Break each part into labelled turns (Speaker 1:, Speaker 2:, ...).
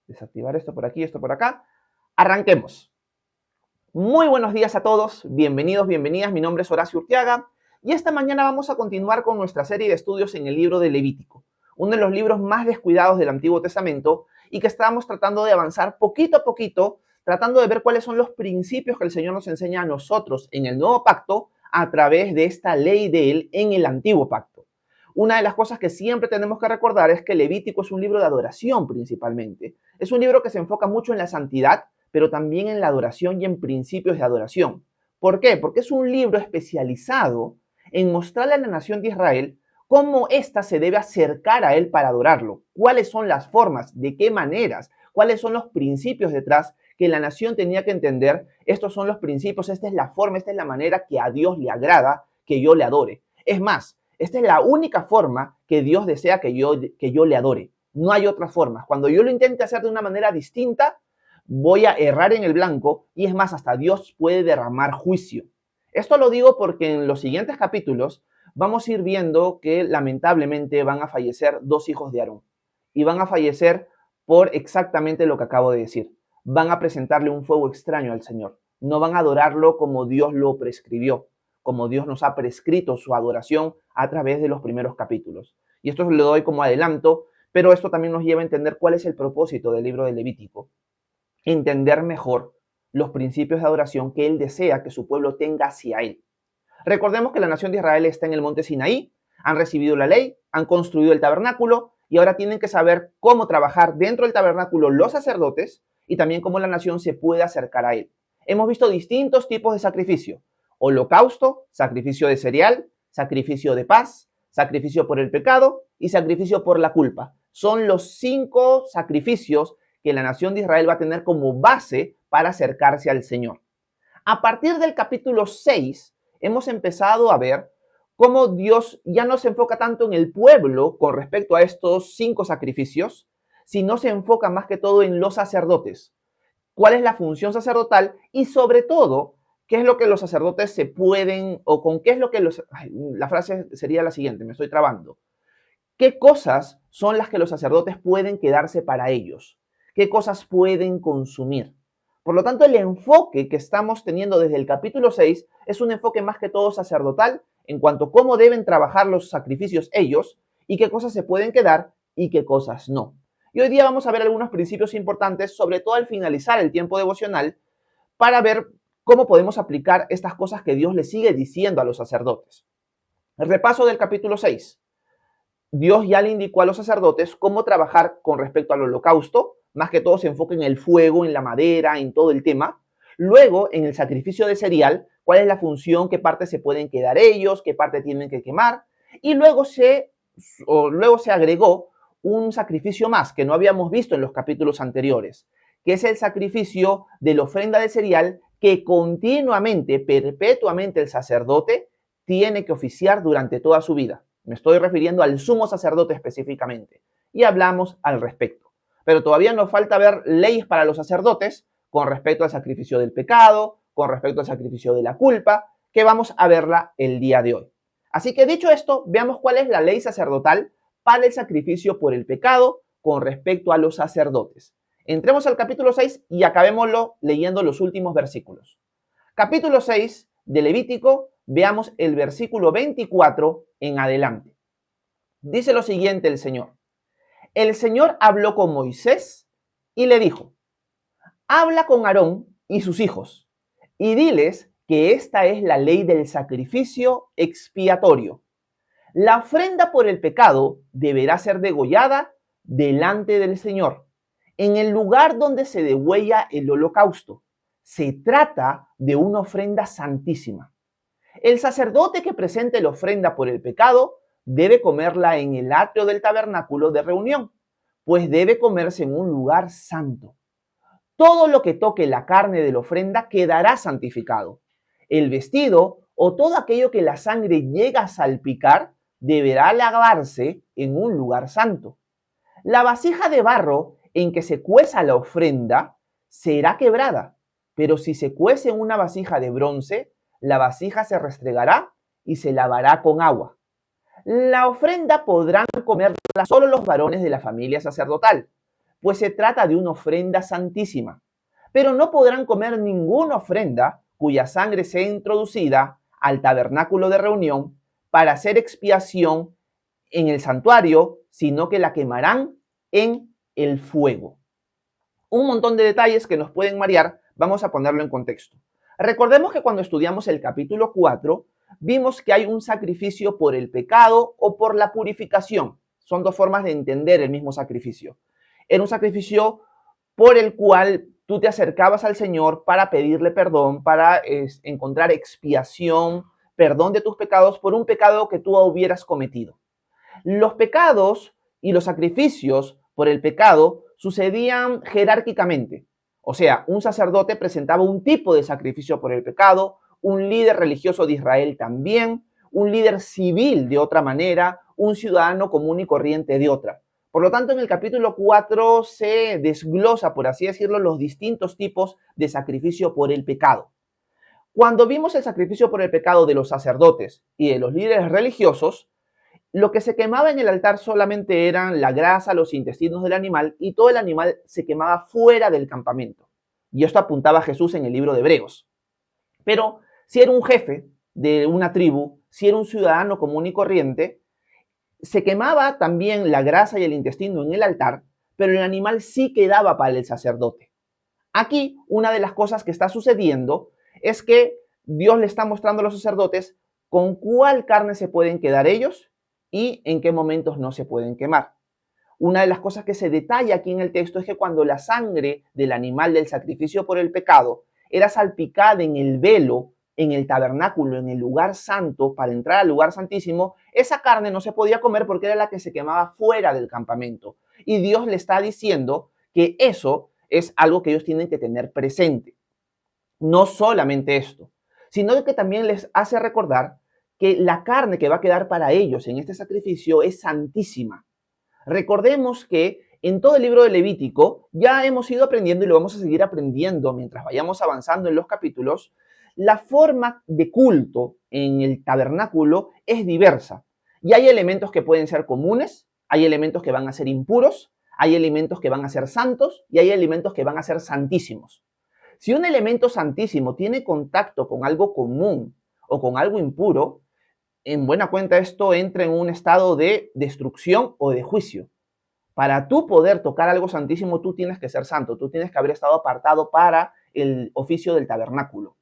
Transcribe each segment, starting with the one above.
Speaker 1: Desactivar esto por aquí, esto por acá. Arranquemos. Muy buenos días a todos, bienvenidos, bienvenidas. Mi nombre es Horacio Urteaga y esta mañana vamos a continuar con nuestra serie de estudios en el libro de Levítico, uno de los libros más descuidados del Antiguo Testamento y que estamos tratando de avanzar poquito a poquito, tratando de ver cuáles son los principios que el Señor nos enseña a nosotros en el Nuevo Pacto a través de esta ley de Él en el Antiguo Pacto. Una de las cosas que siempre tenemos que recordar es que Levítico es un libro de adoración principalmente. Es un libro que se enfoca mucho en la santidad, pero también en la adoración y en principios de adoración. ¿Por qué? Porque es un libro especializado en mostrarle a la nación de Israel cómo ésta se debe acercar a él para adorarlo, cuáles son las formas, de qué maneras, cuáles son los principios detrás que la nación tenía que entender. Estos son los principios, esta es la forma, esta es la manera que a Dios le agrada que yo le adore. Es más, esta es la única forma que Dios desea que yo le adore. No hay otras formas. Cuando yo lo intente hacer de una manera distinta, voy a errar en el blanco y es más, hasta Dios puede derramar juicio. Esto lo digo porque en los siguientes capítulos vamos a ir viendo que lamentablemente van a fallecer dos hijos de Aarón y van a fallecer por exactamente lo que acabo de decir. Van a presentarle un fuego extraño al Señor. No van a adorarlo como Dios lo prescribió, como Dios nos ha prescrito su adoración a través de los primeros capítulos. Y esto lo doy como adelanto, pero esto también nos lleva a entender cuál es el propósito del libro de Levítico. Entender mejor los principios de adoración que Él desea que su pueblo tenga hacia Él. Recordemos que la nación de Israel está en el monte Sinaí, han recibido la ley, han construido el tabernáculo y ahora tienen que saber cómo trabajar dentro del tabernáculo los sacerdotes y también cómo la nación se puede acercar a Él. Hemos visto distintos tipos de sacrificio: holocausto, sacrificio de cereal, sacrificio de paz, sacrificio por el pecado y sacrificio por la culpa. Son los 5 sacrificios que la nación de Israel va a tener como base para acercarse al Señor. A partir del capítulo 6, hemos empezado a ver cómo Dios ya no se enfoca tanto en el pueblo con respecto a estos 5 sacrificios, sino se enfoca más que todo en los sacerdotes. ¿Cuál es la función sacerdotal? Y sobre todo, ¿qué es lo que los sacerdotes se pueden, o con qué es lo que los... Ay, la frase sería la siguiente, me estoy trabando. ¿Qué cosas son las que los sacerdotes pueden quedarse para ellos? ¿Qué cosas pueden consumir? Por lo tanto, el enfoque que estamos teniendo desde el capítulo 6 es un enfoque más que todo sacerdotal en cuanto a cómo deben trabajar los sacrificios ellos y qué cosas se pueden quedar y qué cosas no. Y hoy día vamos a ver algunos principios importantes, sobre todo al finalizar el tiempo devocional, para ver cómo podemos aplicar estas cosas que Dios le sigue diciendo a los sacerdotes. El repaso del capítulo 6. Dios ya le indicó a los sacerdotes cómo trabajar con respecto al holocausto, más que todo se enfoca en el fuego, en la madera, en todo el tema. Luego, en el sacrificio de cereal, cuál es la función, qué parte se pueden quedar ellos, qué parte tienen que quemar. Y luego se agregó un sacrificio más que no habíamos visto en los capítulos anteriores, que es el sacrificio de la ofrenda de cereal que continuamente, perpetuamente el sacerdote tiene que oficiar durante toda su vida. Me estoy refiriendo al sumo sacerdote específicamente. Y hablamos al respecto. Pero todavía nos falta ver leyes para los sacerdotes con respecto al sacrificio del pecado, con respecto al sacrificio de la culpa, que vamos a verla el día de hoy. Así que dicho esto, veamos cuál es la ley sacerdotal para el sacrificio por el pecado con respecto a los sacerdotes. Entremos al capítulo 6 y acabémoslo leyendo los últimos versículos. Capítulo 6 de Levítico, veamos el versículo 24 en adelante. Dice lo siguiente el Señor. El Señor habló con Moisés y le dijo: habla con Aarón y sus hijos y diles que esta es la ley del sacrificio expiatorio. La ofrenda por el pecado deberá ser degollada delante del Señor, en el lugar donde se degüella el holocausto. Se trata de una ofrenda santísima. El sacerdote que presente la ofrenda por el pecado debe comerla en el atrio del tabernáculo de reunión, pues debe comerse en un lugar santo. Todo lo que toque la carne de la ofrenda quedará santificado. El vestido o todo aquello que la sangre llega a salpicar deberá lavarse en un lugar santo. La vasija de barro en que se cueza la ofrenda será quebrada, pero si se cuece en una vasija de bronce, la vasija se restregará y se lavará con agua. La ofrenda podrán comerla solo los varones de la familia sacerdotal. pues se trata de una ofrenda santísima. Pero no podrán comer ninguna ofrenda cuya sangre sea introducida al tabernáculo de reunión para hacer expiación en el santuario, sino que la quemarán en el fuego. Un montón de detalles que nos pueden marear, vamos a ponerlo en contexto. Recordemos que cuando estudiamos el capítulo 4, vimos que hay un sacrificio por el pecado o por la purificación. Son dos formas de entender el mismo sacrificio. Era un sacrificio por el cual tú te acercabas al Señor para pedirle perdón, para encontrar expiación, perdón de tus pecados por un pecado que tú hubieras cometido. Los pecados y los sacrificios por el pecado sucedían jerárquicamente. O sea, un sacerdote presentaba un tipo de sacrificio por el pecado, un líder religioso de Israel también, un líder civil de otra manera, un ciudadano común y corriente de otra. Por lo tanto, en el capítulo 4 se desglosa, por así decirlo, los distintos tipos de sacrificio por el pecado. Cuando vimos el sacrificio por el pecado de los sacerdotes y de los líderes religiosos, lo que se quemaba en el altar solamente eran la grasa, los intestinos del animal, y todo el animal se quemaba fuera del campamento. Y esto apuntaba a Jesús en el libro de Hebreos. Pero si era un jefe de una tribu, si era un ciudadano común y corriente, se quemaba también la grasa y el intestino en el altar, pero el animal sí quedaba para el sacerdote. Aquí, una de las cosas que está sucediendo es que Dios le está mostrando a los sacerdotes con cuál carne se pueden quedar ellos y en qué momentos no se pueden quemar. Una de las cosas que se detalla aquí en el texto es que cuando la sangre del animal del sacrificio por el pecado era salpicada en el velo, en el tabernáculo, en el lugar santo, para entrar al lugar santísimo, esa carne no se podía comer porque era la que se quemaba fuera del campamento. Y Dios le está diciendo que eso es algo que ellos tienen que tener presente. No solamente esto, sino que también les hace recordar que la carne que va a quedar para ellos en este sacrificio es santísima. Recordemos que en todo el libro de Levítico ya hemos ido aprendiendo y lo vamos a seguir aprendiendo mientras vayamos avanzando en los capítulos. La forma de culto en el tabernáculo es diversa y hay elementos que pueden ser comunes, hay elementos que van a ser impuros, hay elementos que van a ser santos y hay elementos que van a ser santísimos. Si un elemento santísimo tiene contacto con algo común o con algo impuro, en buena cuenta esto entra en un estado de destrucción o de juicio. Para tú poder tocar algo santísimo, tú tienes que ser santo, tú tienes que haber estado apartado para el oficio del tabernáculo.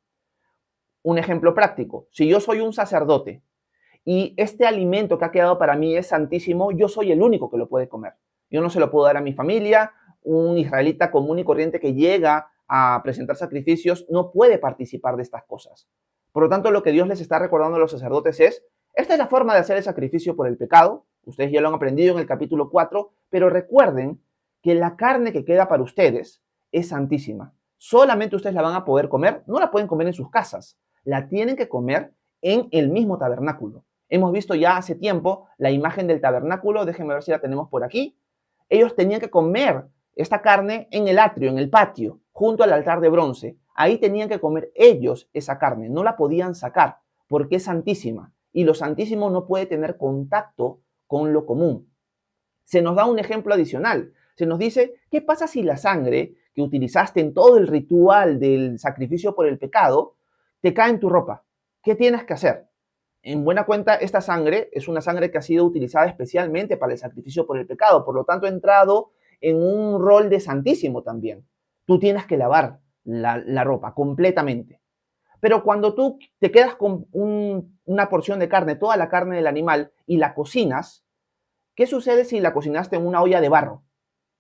Speaker 1: Un ejemplo práctico, si yo soy un sacerdote y este alimento que ha quedado para mí es santísimo, yo soy el único que lo puede comer. Yo no se lo puedo dar a mi familia, un israelita común y corriente que llega a presentar sacrificios no puede participar de estas cosas. Por lo tanto, lo que Dios les está recordando a los sacerdotes es, esta es la forma de hacer el sacrificio por el pecado, ustedes ya lo han aprendido en el capítulo 4, pero recuerden que la carne que queda para ustedes es santísima. Solamente ustedes la van a poder comer, no la pueden comer en sus casas, la tienen que comer en el mismo tabernáculo. Hemos visto ya hace tiempo la imagen del tabernáculo, déjenme ver si la tenemos por aquí. Ellos tenían que comer esta carne en el atrio, en el patio, junto al altar de bronce. Ahí tenían que comer ellos esa carne, no la podían sacar porque es santísima y lo santísimo no puede tener contacto con lo común. Se nos da un ejemplo adicional. Se nos dice, ¿qué pasa si la sangre que utilizaste en todo el ritual del sacrificio por el pecado te cae en tu ropa? ¿Qué tienes que hacer? En buena cuenta, esta sangre es una sangre que ha sido utilizada especialmente para el sacrificio por el pecado, por lo tanto ha entrado en un rol de santísimo también. Tú tienes que lavar la ropa completamente. Pero cuando tú te quedas con una porción de carne, toda la carne del animal, y la cocinas, ¿qué sucede si la cocinaste en una olla de barro?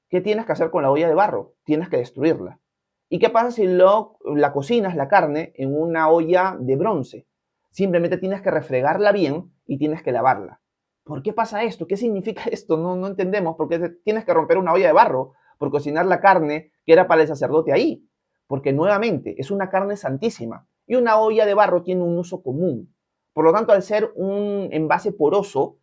Speaker 1: ¿Qué tienes que hacer con la olla de barro? Tienes que destruirla. ¿Y qué pasa si la cocinas, la carne, en una olla de bronce? Simplemente tienes que refregarla bien y tienes que lavarla. ¿Por qué pasa esto? ¿Qué significa esto? No entendemos por qué tienes que romper una olla de barro por cocinar la carne que era para el sacerdote ahí. Porque nuevamente es una carne santísima y una olla de barro tiene un uso común. Por lo tanto, al ser un envase poroso,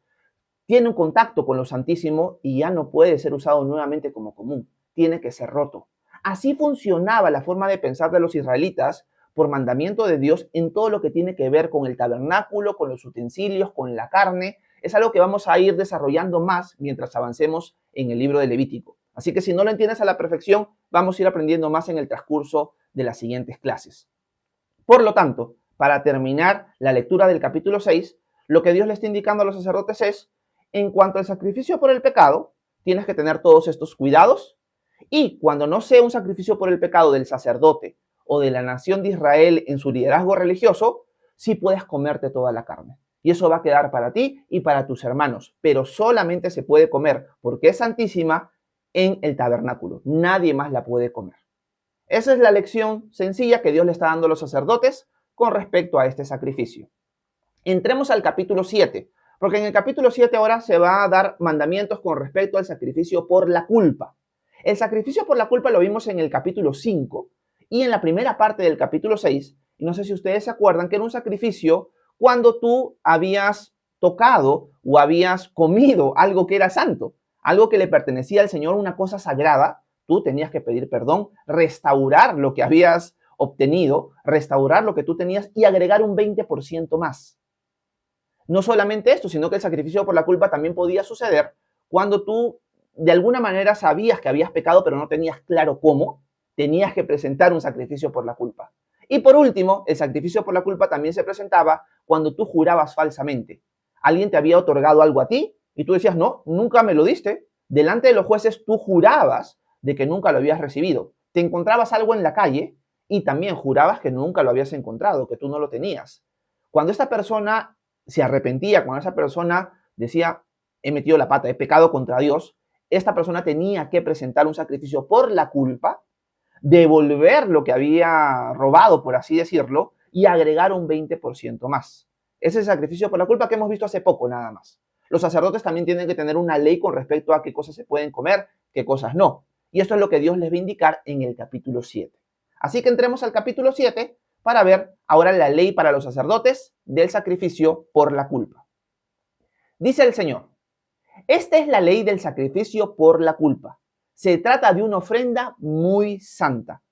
Speaker 1: tiene un contacto con lo santísimo y ya no puede ser usado nuevamente como común. Tiene que ser roto. Así funcionaba la forma de pensar de los israelitas por mandamiento de Dios en todo lo que tiene que ver con el tabernáculo, con los utensilios, con la carne. Es algo que vamos a ir desarrollando más mientras avancemos en el libro de Levítico. Así que si no lo entiendes a la perfección, vamos a ir aprendiendo más en el transcurso de las siguientes clases. Por lo tanto, para terminar la lectura del capítulo 6, lo que Dios le está indicando a los sacerdotes es, en cuanto al sacrificio por el pecado, tienes que tener todos estos cuidados, y cuando no sea un sacrificio por el pecado del sacerdote o de la nación de Israel en su liderazgo religioso, sí puedes comerte toda la carne. Y eso va a quedar para ti y para tus hermanos, pero solamente se puede comer, porque es santísima, en el tabernáculo. Nadie más la puede comer. Esa es la lección sencilla que Dios le está dando a los sacerdotes con respecto a este sacrificio. Entremos al capítulo 7, porque en el capítulo 7 ahora se va a dar mandamientos con respecto al sacrificio por la culpa. El sacrificio por la culpa lo vimos en el capítulo 5 y en la primera parte del capítulo 6. Y no sé si ustedes se acuerdan que era un sacrificio cuando tú habías tocado o habías comido algo que era santo, algo que le pertenecía al Señor, una cosa sagrada. Tú tenías que pedir perdón, restaurar lo que habías obtenido, restaurar lo que tú tenías y agregar un 20% más. No solamente esto, sino que el sacrificio por la culpa también podía suceder cuando tú de alguna manera sabías que habías pecado, pero no tenías claro cómo. Tenías que presentar un sacrificio por la culpa. Y por último, el sacrificio por la culpa también se presentaba cuando tú jurabas falsamente. Alguien te había otorgado algo a ti y tú decías, no, nunca me lo diste. Delante de los jueces tú jurabas de que nunca lo habías recibido. Te encontrabas algo en la calle y también jurabas que nunca lo habías encontrado, que tú no lo tenías. Cuando esta persona se arrepentía, cuando esa persona decía, he metido la pata, he pecado contra Dios, esta persona tenía que presentar un sacrificio por la culpa, devolver lo que había robado, por así decirlo, y agregar un 20% más. Ese es el sacrificio por la culpa que hemos visto hace poco nada más. Los sacerdotes también tienen que tener una ley con respecto a qué cosas se pueden comer, qué cosas no. Y esto es lo que Dios les va a indicar en el capítulo 7. Así que entremos al capítulo 7 para ver ahora la ley para los sacerdotes del sacrificio por la culpa. Dice el Señor, esta es la ley del sacrificio por la culpa. Se trata de una ofrenda muy santa.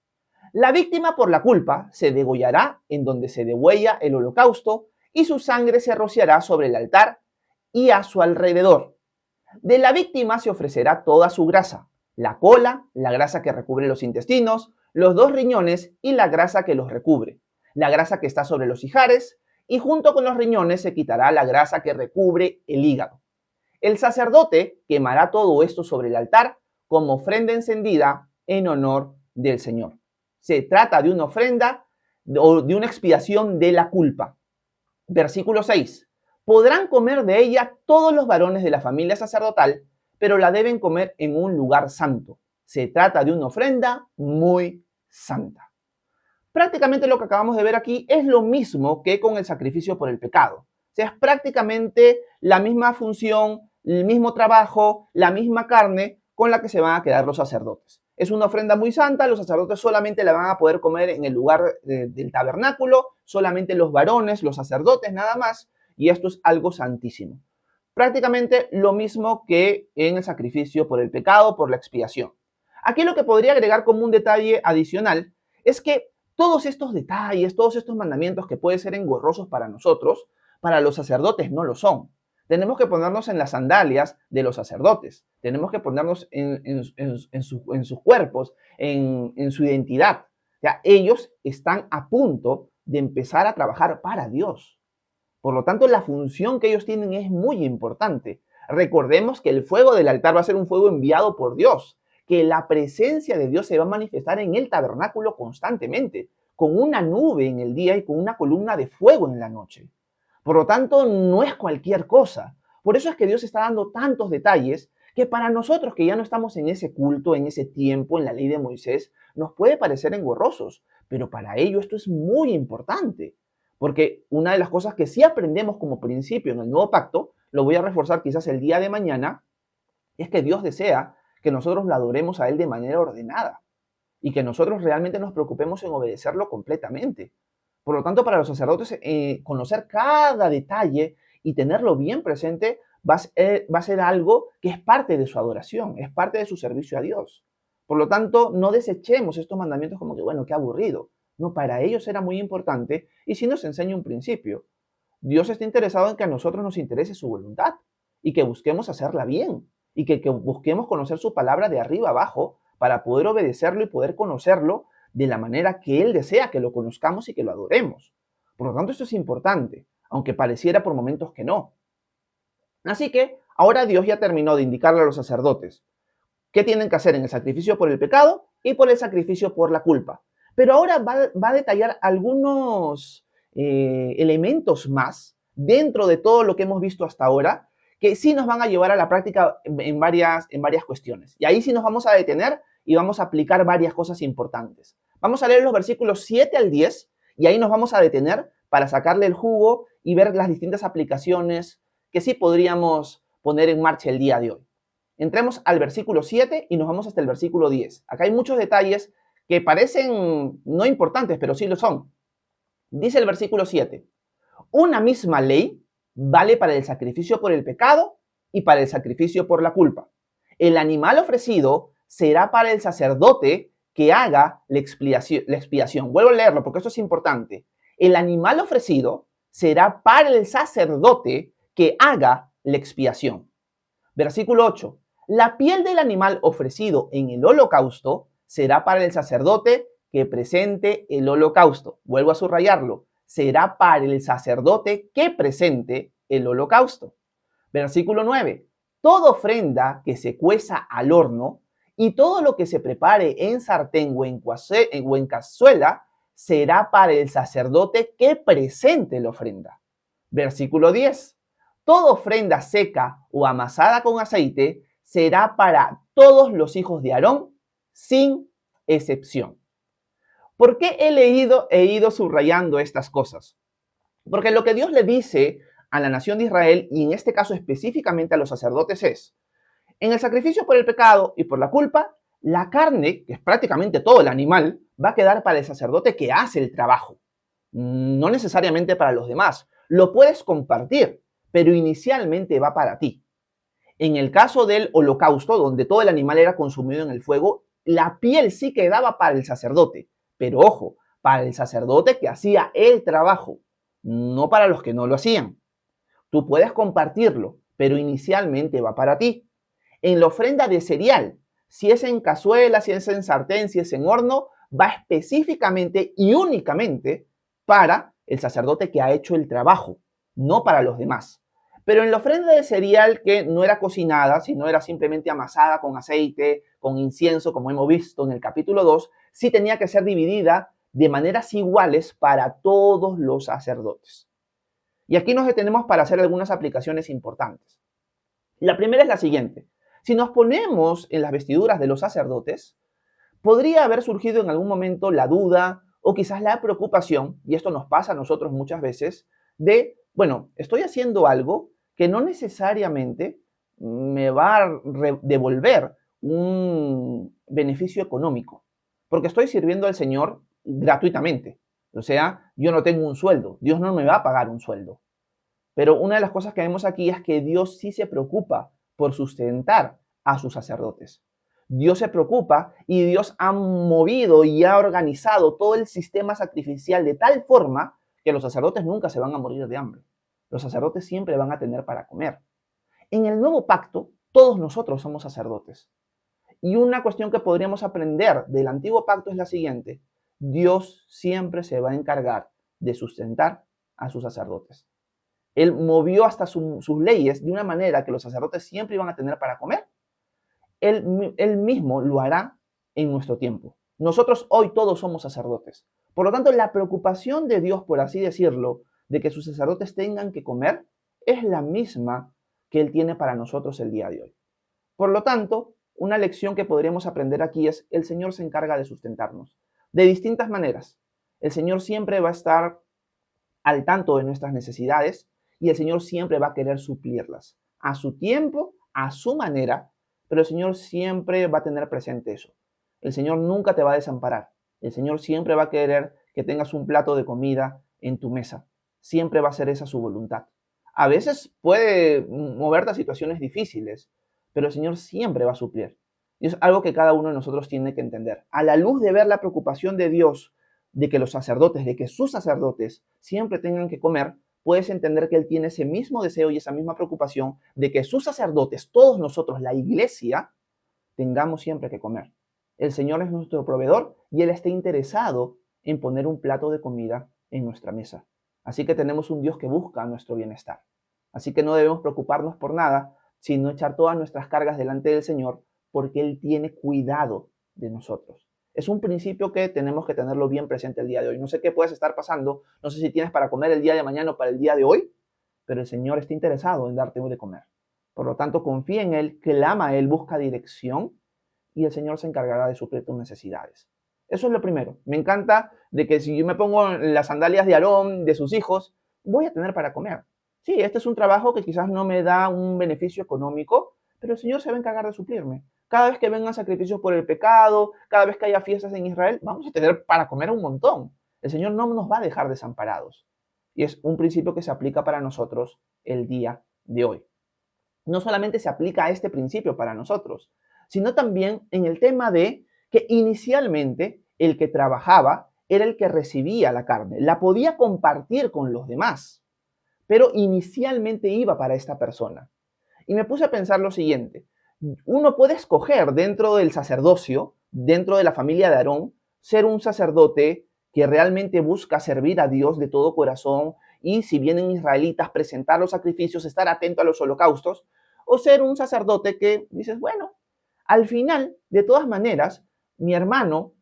Speaker 1: La víctima por la culpa se degollará en donde se degüella el holocausto y su sangre se rociará sobre el altar y a su alrededor. De la víctima se ofrecerá toda su grasa, la cola, la grasa que recubre los intestinos, los 2 riñones y la grasa que los recubre, la grasa que está sobre los ijares, y junto con los riñones se quitará la grasa que recubre el hígado. El sacerdote quemará todo esto sobre el altar como ofrenda encendida en honor del Señor. Se trata de una ofrenda o de una expiación de la culpa. Versículo 6. Podrán comer de ella todos los varones de la familia sacerdotal, pero la deben comer en un lugar santo. Se trata de una ofrenda muy santa. Prácticamente lo que acabamos de ver aquí es lo mismo que con el sacrificio por el pecado. O sea, es prácticamente la misma función, el mismo trabajo, la misma carne con la que se van a quedar los sacerdotes. Es una ofrenda muy santa, los sacerdotes solamente la van a poder comer en el lugar del tabernáculo, solamente los varones, los sacerdotes nada más, y esto es algo santísimo. Prácticamente lo mismo que en el sacrificio por el pecado, por la expiación. Aquí lo que podría agregar como un detalle adicional es que todos estos detalles, todos estos mandamientos que pueden ser engorrosos para nosotros, para los sacerdotes no lo son. Tenemos que ponernos en las sandalias de los sacerdotes. Tenemos que ponernos en sus cuerpos, en su identidad. O sea, ellos están a punto de empezar a trabajar para Dios. Por lo tanto, la función que ellos tienen es muy importante. Recordemos que el fuego del altar va a ser un fuego enviado por Dios, que la presencia de Dios se va a manifestar en el tabernáculo constantemente, con una nube en el día y con una columna de fuego en la noche. Por lo tanto, no es cualquier cosa. Por eso es que Dios está dando tantos detalles que para nosotros que ya no estamos en ese culto, en ese tiempo, en la ley de Moisés, nos puede parecer engorrosos, pero para ello esto es muy importante. Porque una de las cosas que sí aprendemos como principio en el nuevo pacto, lo voy a reforzar quizás el día de mañana, es que Dios desea que nosotros lo adoremos a Él de manera ordenada y que nosotros realmente nos preocupemos en obedecerlo completamente. Por lo tanto, para los sacerdotes, conocer cada detalle y tenerlo bien presente va a ser algo que es parte de su adoración, es parte de su servicio a Dios. Por lo tanto, no desechemos estos mandamientos como que, bueno, qué aburrido. No, para ellos era muy importante y si nos enseña un principio. Dios está interesado en que a nosotros nos interese su voluntad y que busquemos hacerla bien. y que busquemos conocer su palabra de arriba abajo para poder obedecerlo y poder conocerlo de la manera que Él desea que lo conozcamos y que lo adoremos. Por lo tanto, esto es importante, aunque pareciera por momentos que no. Así que ahora Dios ya terminó de indicarle a los sacerdotes qué tienen que hacer en el sacrificio por el pecado y por el sacrificio por la culpa. Pero ahora va a detallar algunos elementos más dentro de todo lo que hemos visto hasta ahora que sí nos van a llevar a la práctica en varias cuestiones. Y ahí sí nos vamos a detener y vamos a aplicar varias cosas importantes. Vamos a leer los versículos 7 al 10 y ahí nos vamos a detener para sacarle el jugo y ver las distintas aplicaciones que sí podríamos poner en marcha el día de hoy. Entremos al versículo 7 y nos vamos hasta el versículo 10. Acá hay muchos detalles que parecen no importantes, pero sí lo son. Dice el versículo 7, una misma ley vale para el sacrificio por el pecado y para el sacrificio por la culpa. El animal ofrecido será para el sacerdote que haga la expiación. Vuelvo a leerlo porque esto es importante. El animal ofrecido será para el sacerdote que haga la expiación. Versículo 8. La piel del animal ofrecido en el holocausto será para el sacerdote que presente el holocausto. Vuelvo a subrayarlo. Será para el sacerdote que presente el holocausto. Versículo 9. Toda ofrenda que se cueza al horno y todo lo que se prepare en sartén o en cazuela será para el sacerdote que presente la ofrenda. Versículo 10. Toda ofrenda seca o amasada con aceite será para todos los hijos de Aarón, sin excepción. ¿Por qué he ido subrayando estas cosas? Porque lo que Dios le dice a la nación de Israel, y en este caso específicamente a los sacerdotes, es, en el sacrificio por el pecado y por la culpa, la carne, que es prácticamente todo el animal, va a quedar para el sacerdote que hace el trabajo, no necesariamente para los demás. Lo puedes compartir, pero inicialmente va para ti. En el caso del holocausto, donde todo el animal era consumido en el fuego, la piel sí quedaba para el sacerdote, pero ojo, para el sacerdote que hacía el trabajo, no para los que no lo hacían. Tú puedes compartirlo, pero inicialmente va para ti. En la ofrenda de cereal, si es en cazuela, si es en sartén, si es en horno, va específicamente y únicamente para el sacerdote que ha hecho el trabajo, no para los demás. Pero en la ofrenda de cereal que no era cocinada, sino era simplemente amasada con aceite, con incienso, como hemos visto en el capítulo 2, sí tenía que ser dividida de maneras iguales para todos los sacerdotes. Y aquí nos detenemos para hacer algunas aplicaciones importantes. La primera es la siguiente. Si nos ponemos en las vestiduras de los sacerdotes, podría haber surgido en algún momento la duda o quizás la preocupación, y esto nos pasa a nosotros muchas veces, de, bueno, estoy haciendo algo que no necesariamente me va a devolver un beneficio económico, porque estoy sirviendo al Señor gratuitamente. O sea, yo no tengo un sueldo, Dios no me va a pagar un sueldo. Pero una de las cosas que vemos aquí es que Dios sí se preocupa por sustentar a sus sacerdotes. Dios se preocupa y Dios ha movido y ha organizado todo el sistema sacrificial de tal forma que los sacerdotes nunca se van a morir de hambre. Los sacerdotes siempre van a tener para comer. En el nuevo pacto, todos nosotros somos sacerdotes. Y una cuestión que podríamos aprender del antiguo pacto es la siguiente. Dios siempre se va a encargar de sustentar a sus sacerdotes. Él movió hasta sus leyes de una manera que los sacerdotes siempre iban a tener para comer. Él mismo lo hará en nuestro tiempo. Nosotros hoy todos somos sacerdotes. Por lo tanto, la preocupación de Dios, por así decirlo, de que sus sacerdotes tengan que comer, es la misma que Él tiene para nosotros el día de hoy. Por lo tanto, una lección que podríamos aprender aquí es, el Señor se encarga de sustentarnos de distintas maneras. El Señor siempre va a estar al tanto de nuestras necesidades y el Señor siempre va a querer suplirlas a su tiempo, a su manera, pero el Señor siempre va a tener presente eso. El Señor nunca te va a desamparar. El Señor siempre va a querer que tengas un plato de comida en tu mesa. Siempre va a ser esa su voluntad. A veces puede moverte a situaciones difíciles, pero el Señor siempre va a suplir. Y es algo que cada uno de nosotros tiene que entender. A la luz de ver la preocupación de Dios de que los sacerdotes, de que sus sacerdotes siempre tengan que comer, puedes entender que Él tiene ese mismo deseo y esa misma preocupación de que sus sacerdotes, todos nosotros, la iglesia, tengamos siempre que comer. El Señor es nuestro proveedor y Él está interesado en poner un plato de comida en nuestra mesa. Así que tenemos un Dios que busca nuestro bienestar. Así que no debemos preocuparnos por nada, sino echar todas nuestras cargas delante del Señor, porque Él tiene cuidado de nosotros. Es un principio que tenemos que tenerlo bien presente el día de hoy. No sé qué puedes estar pasando, no sé si tienes para comer el día de mañana o para el día de hoy, pero el Señor está interesado en darte de comer. Por lo tanto, confía en Él, clama a Él, busca dirección y el Señor se encargará de suplir tus necesidades. Eso es lo primero. Me encanta de que si yo me pongo las sandalias de Aarón, de sus hijos, voy a tener para comer. Sí, este es un trabajo que quizás no me da un beneficio económico, pero el Señor se va a encargar de suplirme. Cada vez que vengan sacrificios por el pecado, cada vez que haya fiestas en Israel, vamos a tener para comer un montón. El Señor no nos va a dejar desamparados. Y es un principio que se aplica para nosotros el día de hoy. No solamente se aplica a este principio para nosotros, sino también en el tema de que inicialmente el que trabajaba era el que recibía la carne, la podía compartir con los demás, pero inicialmente iba para esta persona. Y me puse a pensar lo siguiente, uno puede escoger dentro del sacerdocio, dentro de la familia de Aarón, ser un sacerdote que realmente busca servir a Dios de todo corazón y si vienen israelitas, presentar los sacrificios, estar atento a los holocaustos, o ser un sacerdote que dices, bueno, al final, de todas maneras, mi hermano,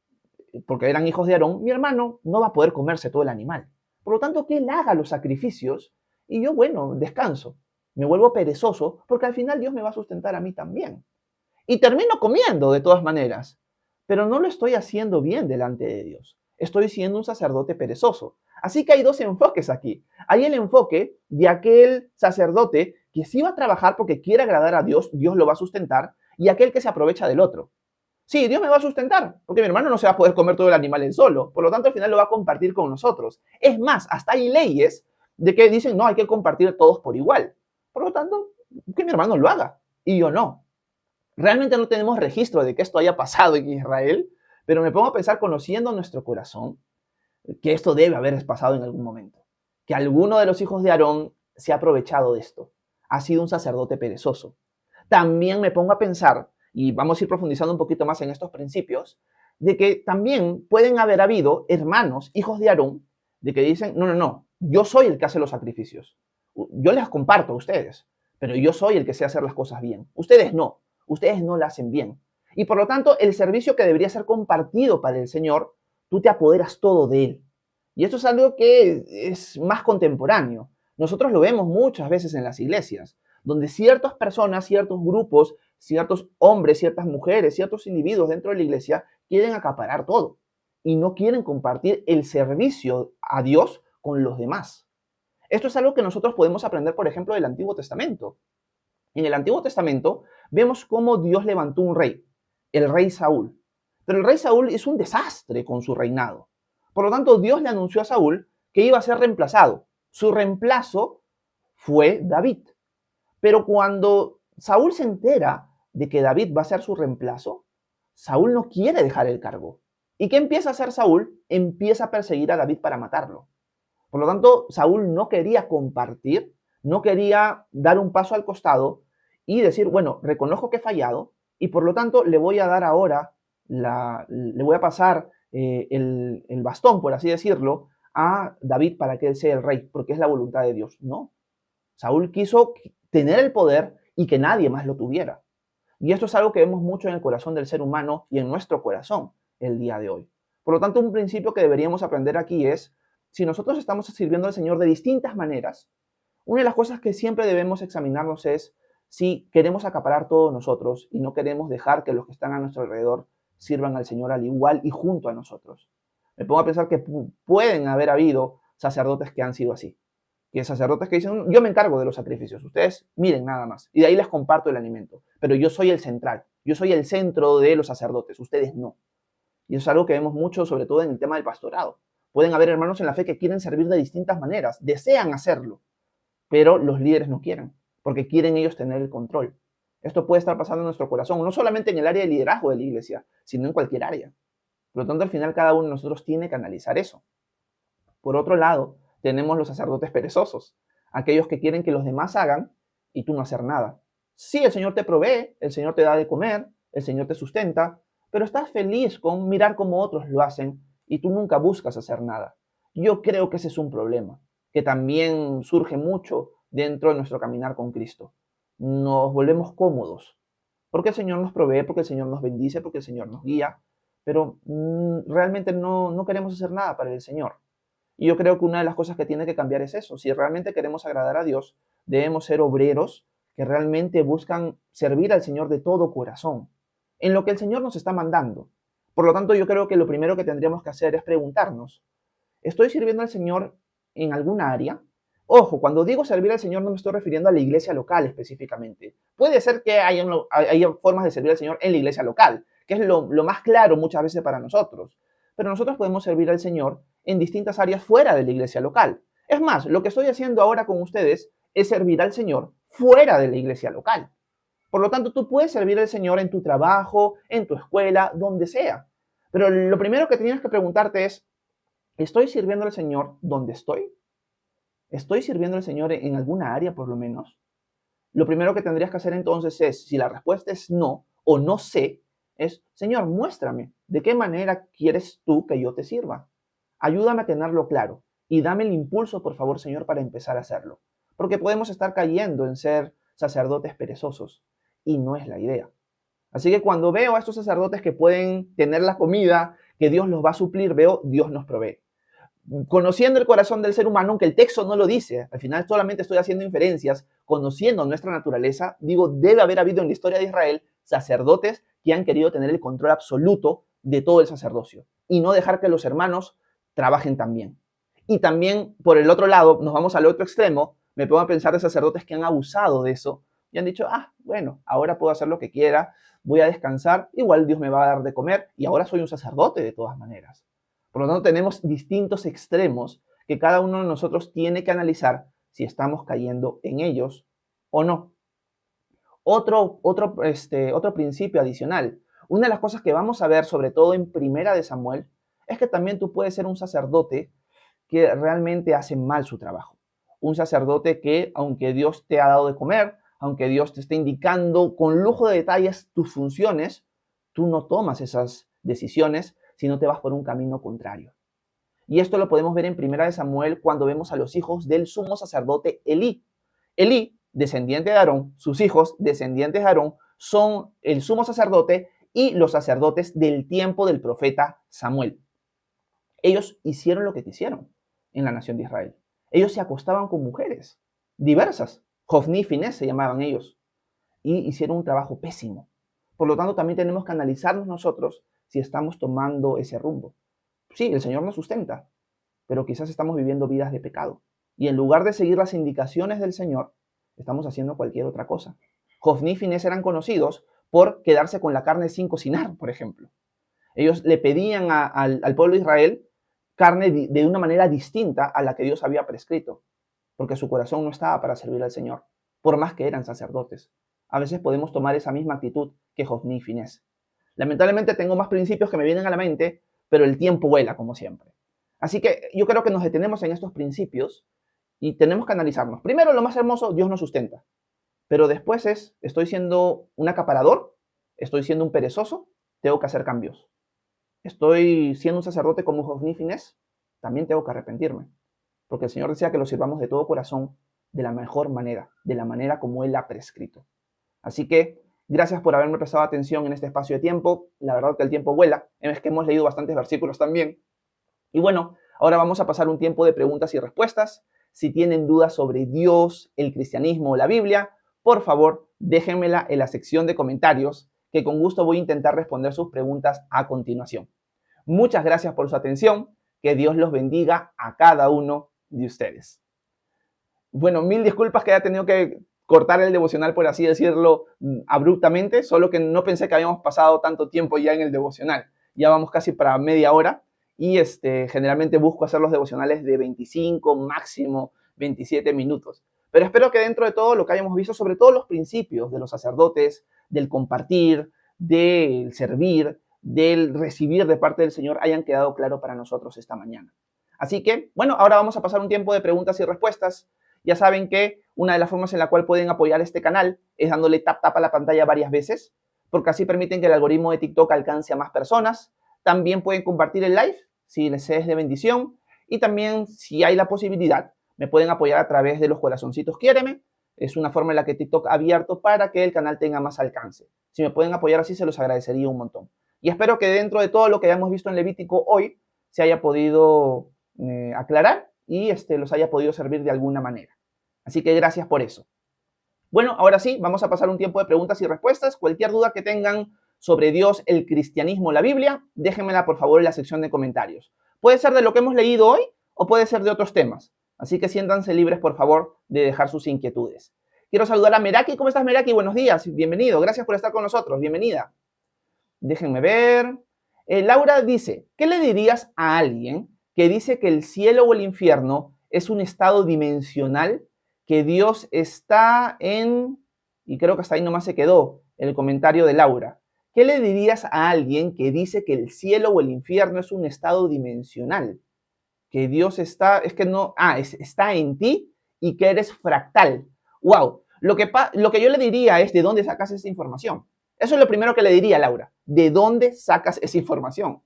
Speaker 1: porque eran hijos de Aarón, mi hermano no va a poder comerse todo el animal. Por lo tanto, que él haga los sacrificios y yo, bueno, descanso. Me vuelvo perezoso porque al final Dios me va a sustentar a mí también. Y termino comiendo de todas maneras, pero no lo estoy haciendo bien delante de Dios. Estoy siendo un sacerdote perezoso. Así que hay dos enfoques aquí. Hay el enfoque de aquel sacerdote que sí va a trabajar porque quiere agradar a Dios, Dios lo va a sustentar, y aquel que se aprovecha del otro. Sí, Dios me va a sustentar, porque mi hermano no se va a poder comer todo el animal él solo. Por lo tanto, al final lo va a compartir con nosotros. Es más, hasta hay leyes de que dicen, no, hay que compartir todos por igual. Por lo tanto, que mi hermano lo haga y yo no. Realmente no tenemos registro de que esto haya pasado en Israel, pero me pongo a pensar, conociendo nuestro corazón, que esto debe haber pasado en algún momento. Que alguno de los hijos de Aarón se ha aprovechado de esto. Ha sido un sacerdote perezoso. También me pongo a pensar, y vamos a ir profundizando un poquito más en estos principios, de que también pueden haber habido hermanos, hijos de Aarón, de que dicen, no, no, no, yo soy el que hace los sacrificios. Yo les comparto a ustedes, pero yo soy el que sé hacer las cosas bien. Ustedes no la hacen bien. Y por lo tanto, el servicio que debería ser compartido para el Señor, tú te apoderas todo de él. Y esto es algo que es más contemporáneo. Nosotros lo vemos muchas veces en las iglesias, donde ciertas personas, ciertos grupos, ciertos hombres, ciertas mujeres, ciertos individuos dentro de la iglesia quieren acaparar todo y no quieren compartir el servicio a Dios con los demás. Esto es algo que nosotros podemos aprender, por ejemplo, del Antiguo Testamento. En el Antiguo Testamento vemos cómo Dios levantó un rey, el rey Saúl. Pero el rey Saúl es un desastre con su reinado. Por lo tanto, Dios le anunció a Saúl que iba a ser reemplazado. Su reemplazo fue David. Pero cuando Saúl se entera de que David va a ser su reemplazo, Saúl no quiere dejar el cargo. ¿Y qué empieza a hacer Saúl? Empieza a perseguir a David para matarlo. Por lo tanto, Saúl no quería compartir, no quería dar un paso al costado y decir, bueno, reconozco que he fallado y por lo tanto le voy a dar ahora, le voy a pasar el bastón, por así decirlo, a David para que él sea el rey, porque es la voluntad de Dios. No, Saúl quiso tener el poder y que nadie más lo tuviera. Y esto es algo que vemos mucho en el corazón del ser humano y en nuestro corazón el día de hoy. Por lo tanto, un principio que deberíamos aprender aquí es, si nosotros estamos sirviendo al Señor de distintas maneras, una de las cosas que siempre debemos examinarnos es si queremos acaparar todos nosotros y no queremos dejar que los que están a nuestro alrededor sirvan al Señor al igual y junto a nosotros. Me pongo a pensar que pueden haber habido sacerdotes que han sido así. Que sacerdotes que dicen, yo me encargo de los sacrificios, ustedes miren nada más. Y de ahí les comparto el alimento. Pero yo soy el central, yo soy el centro de los sacerdotes, ustedes no. Y eso es algo que vemos mucho, sobre todo en el tema del pastorado. Pueden haber hermanos en la fe que quieren servir de distintas maneras, desean hacerlo, pero los líderes no quieren, porque quieren ellos tener el control. Esto puede estar pasando en nuestro corazón, no solamente en el área de liderazgo de la iglesia, sino en cualquier área. Por lo tanto, al final cada uno de nosotros tiene que analizar eso. Por otro lado, tenemos los sacerdotes perezosos, aquellos que quieren que los demás hagan y tú no hacer nada. Sí, el Señor te provee, el Señor te da de comer, el Señor te sustenta, pero estás feliz con mirar cómo otros lo hacen y tú nunca buscas hacer nada. Yo creo que ese es un problema, que también surge mucho dentro de nuestro caminar con Cristo. Nos volvemos cómodos, porque el Señor nos provee, porque el Señor nos bendice, porque el Señor nos guía, pero realmente no queremos hacer nada para el Señor. Y yo creo que una de las cosas que tiene que cambiar es eso. Si realmente queremos agradar a Dios, debemos ser obreros que realmente buscan servir al Señor de todo corazón, en lo que el Señor nos está mandando. Por lo tanto, yo creo que lo primero que tendríamos que hacer es preguntarnos, ¿estoy sirviendo al Señor en alguna área? Ojo, cuando digo servir al Señor no me estoy refiriendo a la iglesia local específicamente. Puede ser que haya formas de servir al Señor en la iglesia local, que es lo más claro muchas veces para nosotros. Pero nosotros podemos servir al Señor en distintas áreas fuera de la iglesia local. Es más, lo que estoy haciendo ahora con ustedes es servir al Señor fuera de la iglesia local. Por lo tanto, tú puedes servir al Señor en tu trabajo, en tu escuela, donde sea. Pero lo primero que tienes que preguntarte es, ¿estoy sirviendo al Señor donde estoy? ¿Estoy sirviendo al Señor en alguna área por lo menos? Lo primero que tendrías que hacer entonces es, si la respuesta es no o no sé, es, Señor, muéstrame de qué manera quieres tú que yo te sirva. Ayúdame a tenerlo claro y dame el impulso, por favor, Señor, para empezar a hacerlo. Porque podemos estar cayendo en ser sacerdotes perezosos y no es la idea. Así que cuando veo a estos sacerdotes que pueden tener la comida, que Dios los va a suplir, veo Dios nos provee. Conociendo el corazón del ser humano, aunque el texto no lo dice, al final solamente estoy haciendo inferencias, conociendo nuestra naturaleza, digo, debe haber habido en la historia de Israel sacerdotes que han querido tener el control absoluto de todo el sacerdocio y no dejar que los hermanos trabajen también. Y también, por el otro lado, nos vamos al otro extremo, me pongo a pensar de sacerdotes que han abusado de eso y han dicho, bueno, ahora puedo hacer lo que quiera, voy a descansar, igual Dios me va a dar de comer y ahora soy un sacerdote de todas maneras. Por lo tanto, tenemos distintos extremos que cada uno de nosotros tiene que analizar si estamos cayendo en ellos o no. Otro principio adicional. Una de las cosas que vamos a ver, sobre todo en Primera de Samuel, es que también tú puedes ser un sacerdote que realmente hace mal su trabajo. Un sacerdote que, aunque Dios te ha dado de comer, aunque Dios te esté indicando con lujo de detalles tus funciones, tú no tomas esas decisiones, sino te vas por un camino contrario. Y esto lo podemos ver en Primera de Samuel cuando vemos a los hijos del sumo sacerdote Elí. Elí, descendiente de Aarón, sus hijos, descendientes de Aarón, son el sumo sacerdote y los sacerdotes del tiempo del profeta Samuel. Ellos hicieron lo que quisieron en la nación de Israel. Ellos se acostaban con mujeres diversas. Jofni y Finés se llamaban ellos. Y hicieron un trabajo pésimo. Por lo tanto, también tenemos que analizarnos nosotros si estamos tomando ese rumbo. Sí, el Señor nos sustenta, pero quizás estamos viviendo vidas de pecado. Y en lugar de seguir las indicaciones del Señor, estamos haciendo cualquier otra cosa. Jofni y Finés eran conocidos por quedarse con la carne sin cocinar, por ejemplo. Ellos le pedían al pueblo de Israel carne de una manera distinta a la que Dios había prescrito, porque su corazón no estaba para servir al Señor, por más que eran sacerdotes. A veces podemos tomar esa misma actitud que Jofni y Finés. Lamentablemente tengo más principios que me vienen a la mente, pero el tiempo vuela, como siempre. Así que yo creo que nos detenemos en estos principios y tenemos que analizarnos. Primero, lo más hermoso, Dios nos sustenta. Pero después ¿estoy siendo un acaparador? ¿Estoy siendo un perezoso? Tengo que hacer cambios. ¿Estoy siendo un sacerdote como Jofni y Finés? También tengo que arrepentirme. Porque el Señor desea que lo sirvamos de todo corazón, de la mejor manera, de la manera como Él ha prescrito. Así que gracias por haberme prestado atención en este espacio de tiempo. La verdad que el tiempo vuela. Es que hemos leído bastantes versículos también. Y bueno, ahora vamos a pasar un tiempo de preguntas y respuestas. Si tienen dudas sobre Dios, el cristianismo o la Biblia, por favor, déjenmela en la sección de comentarios, que con gusto voy a intentar responder sus preguntas a continuación. Muchas gracias por su atención. Que Dios los bendiga a cada uno de ustedes. Bueno, mil disculpas que haya tenido que cortar el devocional, por así decirlo, abruptamente, solo que no pensé que habíamos pasado tanto tiempo ya en el devocional. Ya vamos casi para media hora y generalmente busco hacer los devocionales de 25, máximo 27 minutos. Pero espero que dentro de todo lo que hayamos visto, sobre todo los principios de los sacerdotes, del compartir, del servir, del recibir de parte del Señor, hayan quedado claro para nosotros esta mañana. Así que, bueno, ahora vamos a pasar un tiempo de preguntas y respuestas. Ya saben que una de las formas en la cual pueden apoyar este canal es dándole tap a la pantalla varias veces, porque así permiten que el algoritmo de TikTok alcance a más personas. También pueden compartir el live si les es de bendición. Y también, si hay la posibilidad, me pueden apoyar a través de los corazoncitos Quiéreme. Es una forma en la que TikTok ha abierto para que el canal tenga más alcance. Si me pueden apoyar así, se los agradecería un montón. Y espero que dentro de todo lo que hayamos visto en Levítico hoy, se haya podido aclarar y los haya podido servir de alguna manera. Así que gracias por eso. Bueno, ahora sí, vamos a pasar un tiempo de preguntas y respuestas. Cualquier duda que tengan sobre Dios, el cristianismo, la Biblia, déjenmela por favor en la sección de comentarios. Puede ser de lo que hemos leído hoy o puede ser de otros temas. Así que siéntanse libres, por favor, de dejar sus inquietudes. Quiero saludar a Meraki. ¿Cómo estás, Meraki? Buenos días. Bienvenido. Gracias por estar con nosotros. Bienvenida. Déjenme ver. Laura dice, ¿qué le dirías a alguien que dice que el cielo o el infierno es un estado dimensional, que Dios está en... Y creo que hasta ahí nomás se quedó el comentario de Laura. ¿Qué le dirías a alguien que dice que el cielo o el infierno es un estado dimensional? Que Dios está, es que no, está en ti y que eres fractal. ¡Wow! Lo que yo le diría es, ¿de dónde sacas esa información? Eso es lo primero que le diría a Laura. ¿De dónde sacas esa información?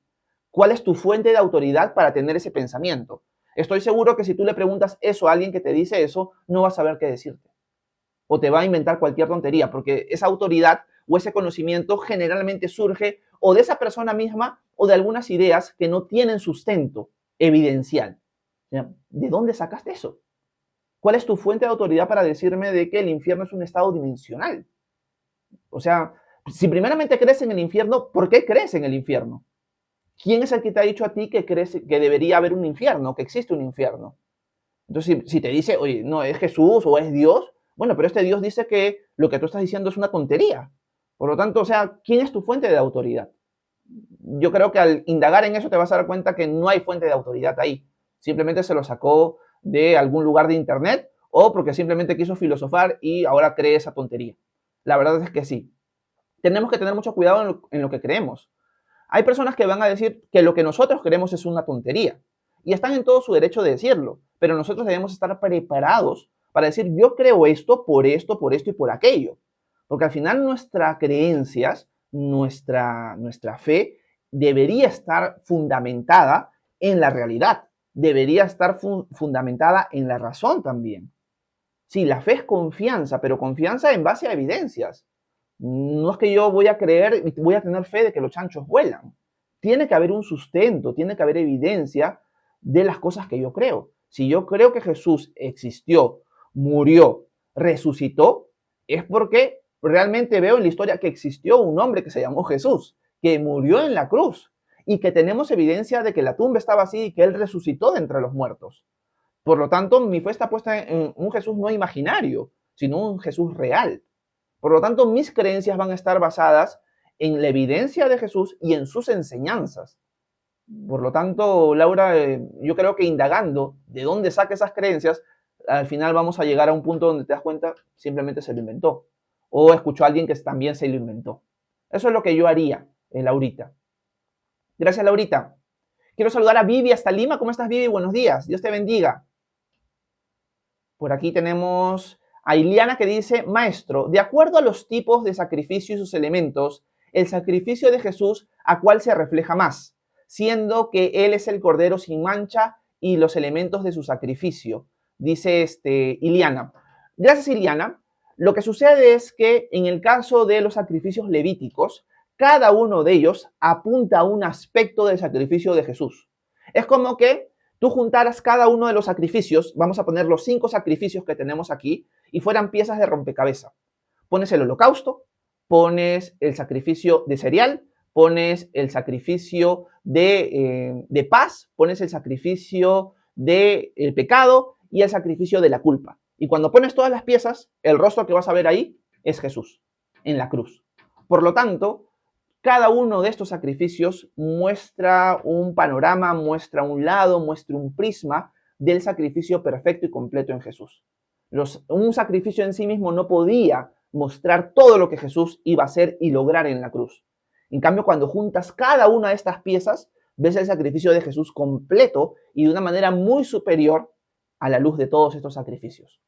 Speaker 1: ¿Cuál es tu fuente de autoridad para tener ese pensamiento? Estoy seguro que si tú le preguntas eso a alguien que te dice eso, no va a saber qué decirte. O te va a inventar cualquier tontería, porque esa autoridad o ese conocimiento generalmente surge o de esa persona misma o de algunas ideas que no tienen sustento evidencial. ¿De dónde sacaste eso? ¿Cuál es tu fuente de autoridad para decirme de que el infierno es un estado dimensional? O sea, si primeramente crees en el infierno, ¿por qué crees en el infierno? ¿Quién es el que te ha dicho a ti que crees que debería haber un infierno, que existe un infierno? Entonces, si te dice, oye, no, es Jesús o es Dios, bueno, pero este Dios dice que lo que tú estás diciendo es una tontería. Por lo tanto, o sea, ¿quién es tu fuente de autoridad? Yo creo que al indagar en eso te vas a dar cuenta que no hay fuente de autoridad ahí. Simplemente se lo sacó de algún lugar de internet o porque simplemente quiso filosofar y ahora cree esa tontería. La verdad es que sí. Tenemos que tener mucho cuidado en lo que creemos. Hay personas que van a decir que lo que nosotros creemos es una tontería y están en todo su derecho de decirlo, pero nosotros debemos estar preparados para decir yo creo esto, por esto y por aquello. Porque al final nuestras creencias, nuestra fe debería estar fundamentada en la realidad, debería estar fundamentada en la razón también. Sí, la fe es confianza, pero confianza en base a evidencias. No es que yo voy a creer y voy a tener fe de que los chanchos vuelan. Tiene que haber un sustento, tiene que haber evidencia de las cosas que yo creo. Si yo creo que Jesús existió, murió, resucitó, es porque realmente veo en la historia que existió un hombre que se llamó Jesús, que murió en la cruz y que tenemos evidencia de que la tumba estaba así y que él resucitó de entre los muertos. Por lo tanto, mi fe está puesta en un Jesús no imaginario, sino un Jesús real. Por lo tanto, mis creencias van a estar basadas en la evidencia de Jesús y en sus enseñanzas. Por lo tanto, Laura, yo creo que indagando de dónde saca esas creencias, al final vamos a llegar a un punto donde te das cuenta, simplemente se lo inventó. O escuchó a alguien que también se lo inventó. Eso es lo que yo haría, Laurita. Gracias, Laurita. Quiero saludar a Vivi hasta Lima. ¿Cómo estás, Vivi? Buenos días. Dios te bendiga. Por aquí tenemos a Iliana que dice, maestro, de acuerdo a los tipos de sacrificio y sus elementos, el sacrificio de Jesús, ¿a cuál se refleja más? Siendo que Él es el Cordero sin mancha y los elementos de su sacrificio, dice Iliana. Gracias, Iliana. Lo que sucede es que en el caso de los sacrificios levíticos, cada uno de ellos apunta a un aspecto del sacrificio de Jesús. Es como que tú juntaras cada uno de los sacrificios, vamos a poner los 5 sacrificios que tenemos aquí, y fueran piezas de rompecabezas. Pones el holocausto, pones el sacrificio de cereal, pones el sacrificio de paz, pones el sacrificio del pecado y el sacrificio de la culpa. Y cuando pones todas las piezas, el rostro que vas a ver ahí es Jesús, en la cruz. Por lo tanto, cada uno de estos sacrificios muestra un panorama, muestra un lado, muestra un prisma del sacrificio perfecto y completo en Jesús. Un sacrificio en sí mismo no podía mostrar todo lo que Jesús iba a hacer y lograr en la cruz. En cambio, cuando juntas cada una de estas piezas, ves el sacrificio de Jesús completo y de una manera muy superior a la luz de todos estos sacrificios.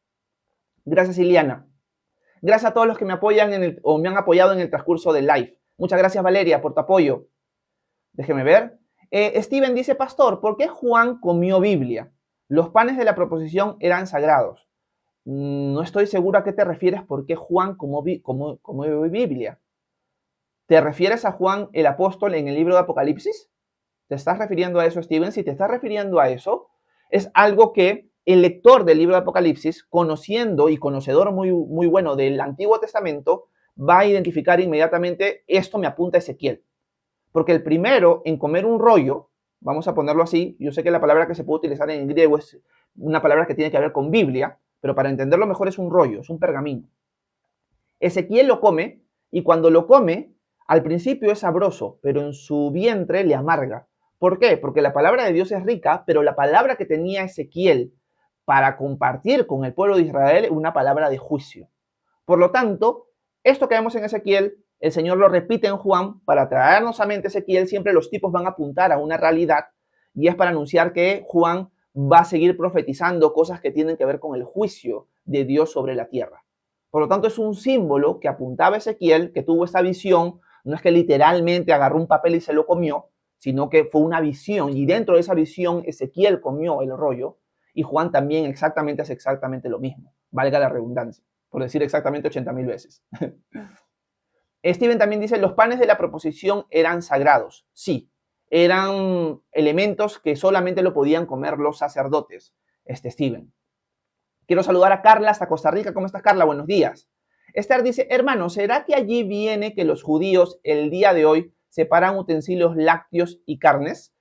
Speaker 1: Gracias, Iliana. Gracias a todos los que me apoyan o me han apoyado en el transcurso del live. Muchas gracias, Valeria, por tu apoyo. Déjeme ver. Steven dice, pastor, ¿por qué Juan comió Biblia? Los panes de la proposición eran sagrados. No estoy seguro a qué te refieres por qué Juan comió Biblia. ¿Te refieres a Juan el apóstol en el libro de Apocalipsis? ¿Te estás refiriendo a eso, Steven? Si te estás refiriendo a eso, es algo que el lector del libro de Apocalipsis, conociendo y conocedor muy bueno del Antiguo Testamento, va a identificar inmediatamente, esto me apunta a Ezequiel. Porque el primero en comer un rollo, vamos a ponerlo así, yo sé que la palabra que se puede utilizar en griego es una palabra que tiene que ver con Biblia, pero para entenderlo mejor es un rollo, es un pergamino. Ezequiel lo come y cuando lo come, al principio es sabroso, pero en su vientre le amarga. ¿Por qué? Porque la palabra de Dios es rica, pero la palabra que tenía Ezequiel para compartir con el pueblo de Israel es una palabra de juicio. Por lo tanto, esto que vemos en Ezequiel, el Señor lo repite en Juan para traernos a mente Ezequiel, siempre los tipos van a apuntar a una realidad y es para anunciar que Juan va a seguir profetizando cosas que tienen que ver con el juicio de Dios sobre la tierra. Por lo tanto, es un símbolo que apuntaba a Ezequiel, que tuvo esa visión, no es que literalmente agarró un papel y se lo comió, sino que fue una visión y dentro de esa visión Ezequiel comió el rollo y Juan también hace exactamente lo mismo, valga la redundancia, por decir exactamente 80,000 veces. Steven también dice, los panes de la proposición eran sagrados. Sí, eran elementos que solamente lo podían comer los sacerdotes. Steven. Quiero saludar a Carla hasta Costa Rica. ¿Cómo estás, Carla? Buenos días. Esther dice, hermano, ¿será que allí viene que los judíos el día de hoy separan utensilios lácteos y carnes?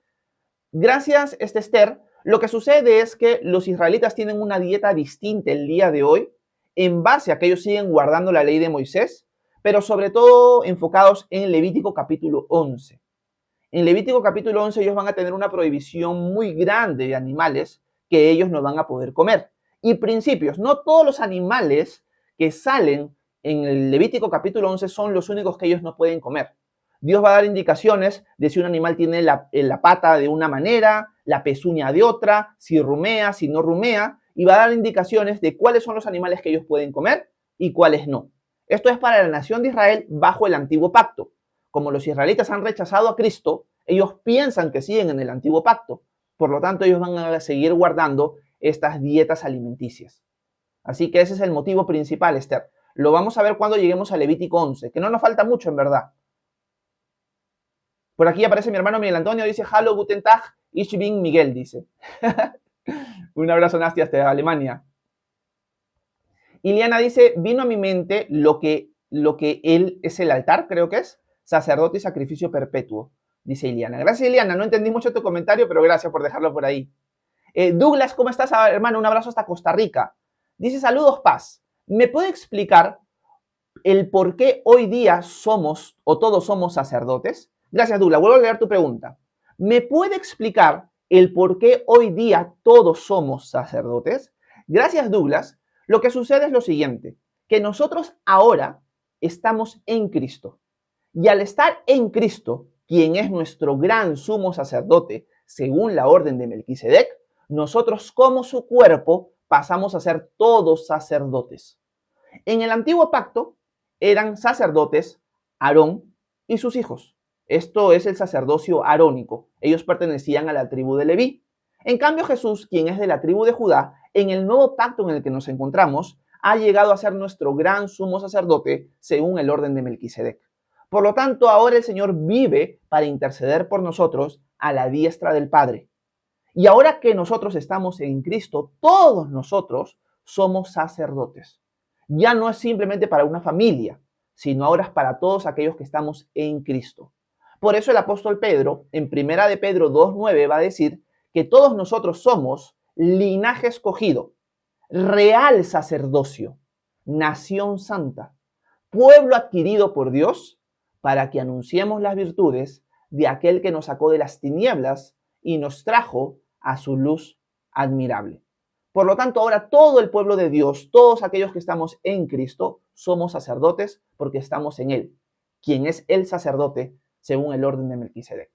Speaker 1: Gracias, Esther. Lo que sucede es que los israelitas tienen una dieta distinta el día de hoy en base a que ellos siguen guardando la ley de Moisés, pero sobre todo enfocados en Levítico capítulo 11. En Levítico capítulo 11 ellos van a tener una prohibición muy grande de animales que ellos no van a poder comer. Y principios, no todos los animales que salen en el Levítico capítulo 11 son los únicos que ellos no pueden comer. Dios va a dar indicaciones de si un animal tiene la pata de una manera, la pezuña de otra, si rumea, si no rumea, y va a dar indicaciones de cuáles son los animales que ellos pueden comer y cuáles no. Esto es para la nación de Israel bajo el antiguo pacto. Como los israelitas han rechazado a Cristo, ellos piensan que siguen en el antiguo pacto. Por lo tanto, ellos van a seguir guardando estas dietas alimenticias. Así que ese es el motivo principal, Esther. Lo vamos a ver cuando lleguemos a Levítico 11, que no nos falta mucho en verdad. Por aquí aparece mi hermano Miguel Antonio, dice, Hallo, guten Tag, ich bin Miguel, dice. Un abrazo, Nastia, hasta Alemania. Iliana dice, vino a mi mente lo que él es el altar, creo que es, sacerdote y sacrificio perpetuo, dice Iliana. Gracias, Iliana, no entendí mucho tu comentario, pero gracias por dejarlo por ahí. Douglas, ¿cómo estás, hermano? Un abrazo hasta Costa Rica. Dice, saludos, paz. ¿Me puede explicar el por qué hoy día somos o todos somos sacerdotes? Gracias, Douglas. Vuelvo a leer tu pregunta. ¿Me puede explicar el por qué hoy día todos somos sacerdotes? Gracias, Douglas. Lo que sucede es lo siguiente, que nosotros ahora estamos en Cristo. Y al estar en Cristo, quien es nuestro gran sumo sacerdote, según la orden de Melquisedec, nosotros como su cuerpo pasamos a ser todos sacerdotes. En el antiguo pacto eran sacerdotes Aarón y sus hijos. Esto es el sacerdocio arónico. Ellos pertenecían a la tribu de Leví. En cambio, Jesús, quien es de la tribu de Judá, en el nuevo pacto en el que nos encontramos, ha llegado a ser nuestro gran sumo sacerdote según el orden de Melquisedec. Por lo tanto, ahora el Señor vive para interceder por nosotros a la diestra del Padre. Y ahora que nosotros estamos en Cristo, todos nosotros somos sacerdotes. Ya no es simplemente para una familia, sino ahora es para todos aquellos que estamos en Cristo. Por eso el apóstol Pedro, en 1 de Pedro 2:9, va a decir que todos nosotros somos linaje escogido, real sacerdocio, nación santa, pueblo adquirido por Dios, para que anunciemos las virtudes de aquel que nos sacó de las tinieblas y nos trajo a su luz admirable. Por lo tanto, ahora todo el pueblo de Dios, todos aquellos que estamos en Cristo, somos sacerdotes porque estamos en Él, quien es el sacerdote según el orden de Melquisedec.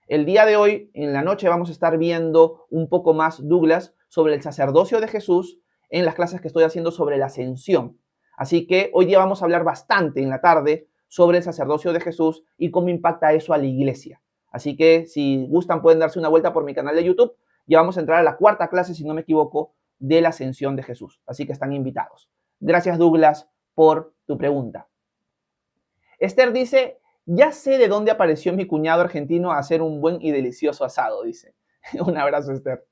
Speaker 1: El día de hoy, en la noche, vamos a estar viendo un poco más, Douglas, sobre el sacerdocio de Jesús en las clases que estoy haciendo sobre la ascensión. Así que hoy día vamos a hablar bastante en la tarde sobre el sacerdocio de Jesús y cómo impacta eso a la iglesia. Así que si gustan pueden darse una vuelta por mi canal de YouTube. Ya vamos a entrar a la cuarta clase, si no me equivoco, de la ascensión de Jesús. Así que están invitados. Gracias, Douglas, por tu pregunta. Esther dice, ya sé de dónde apareció mi cuñado argentino a hacer un buen y delicioso asado, dice. Un abrazo, Esther.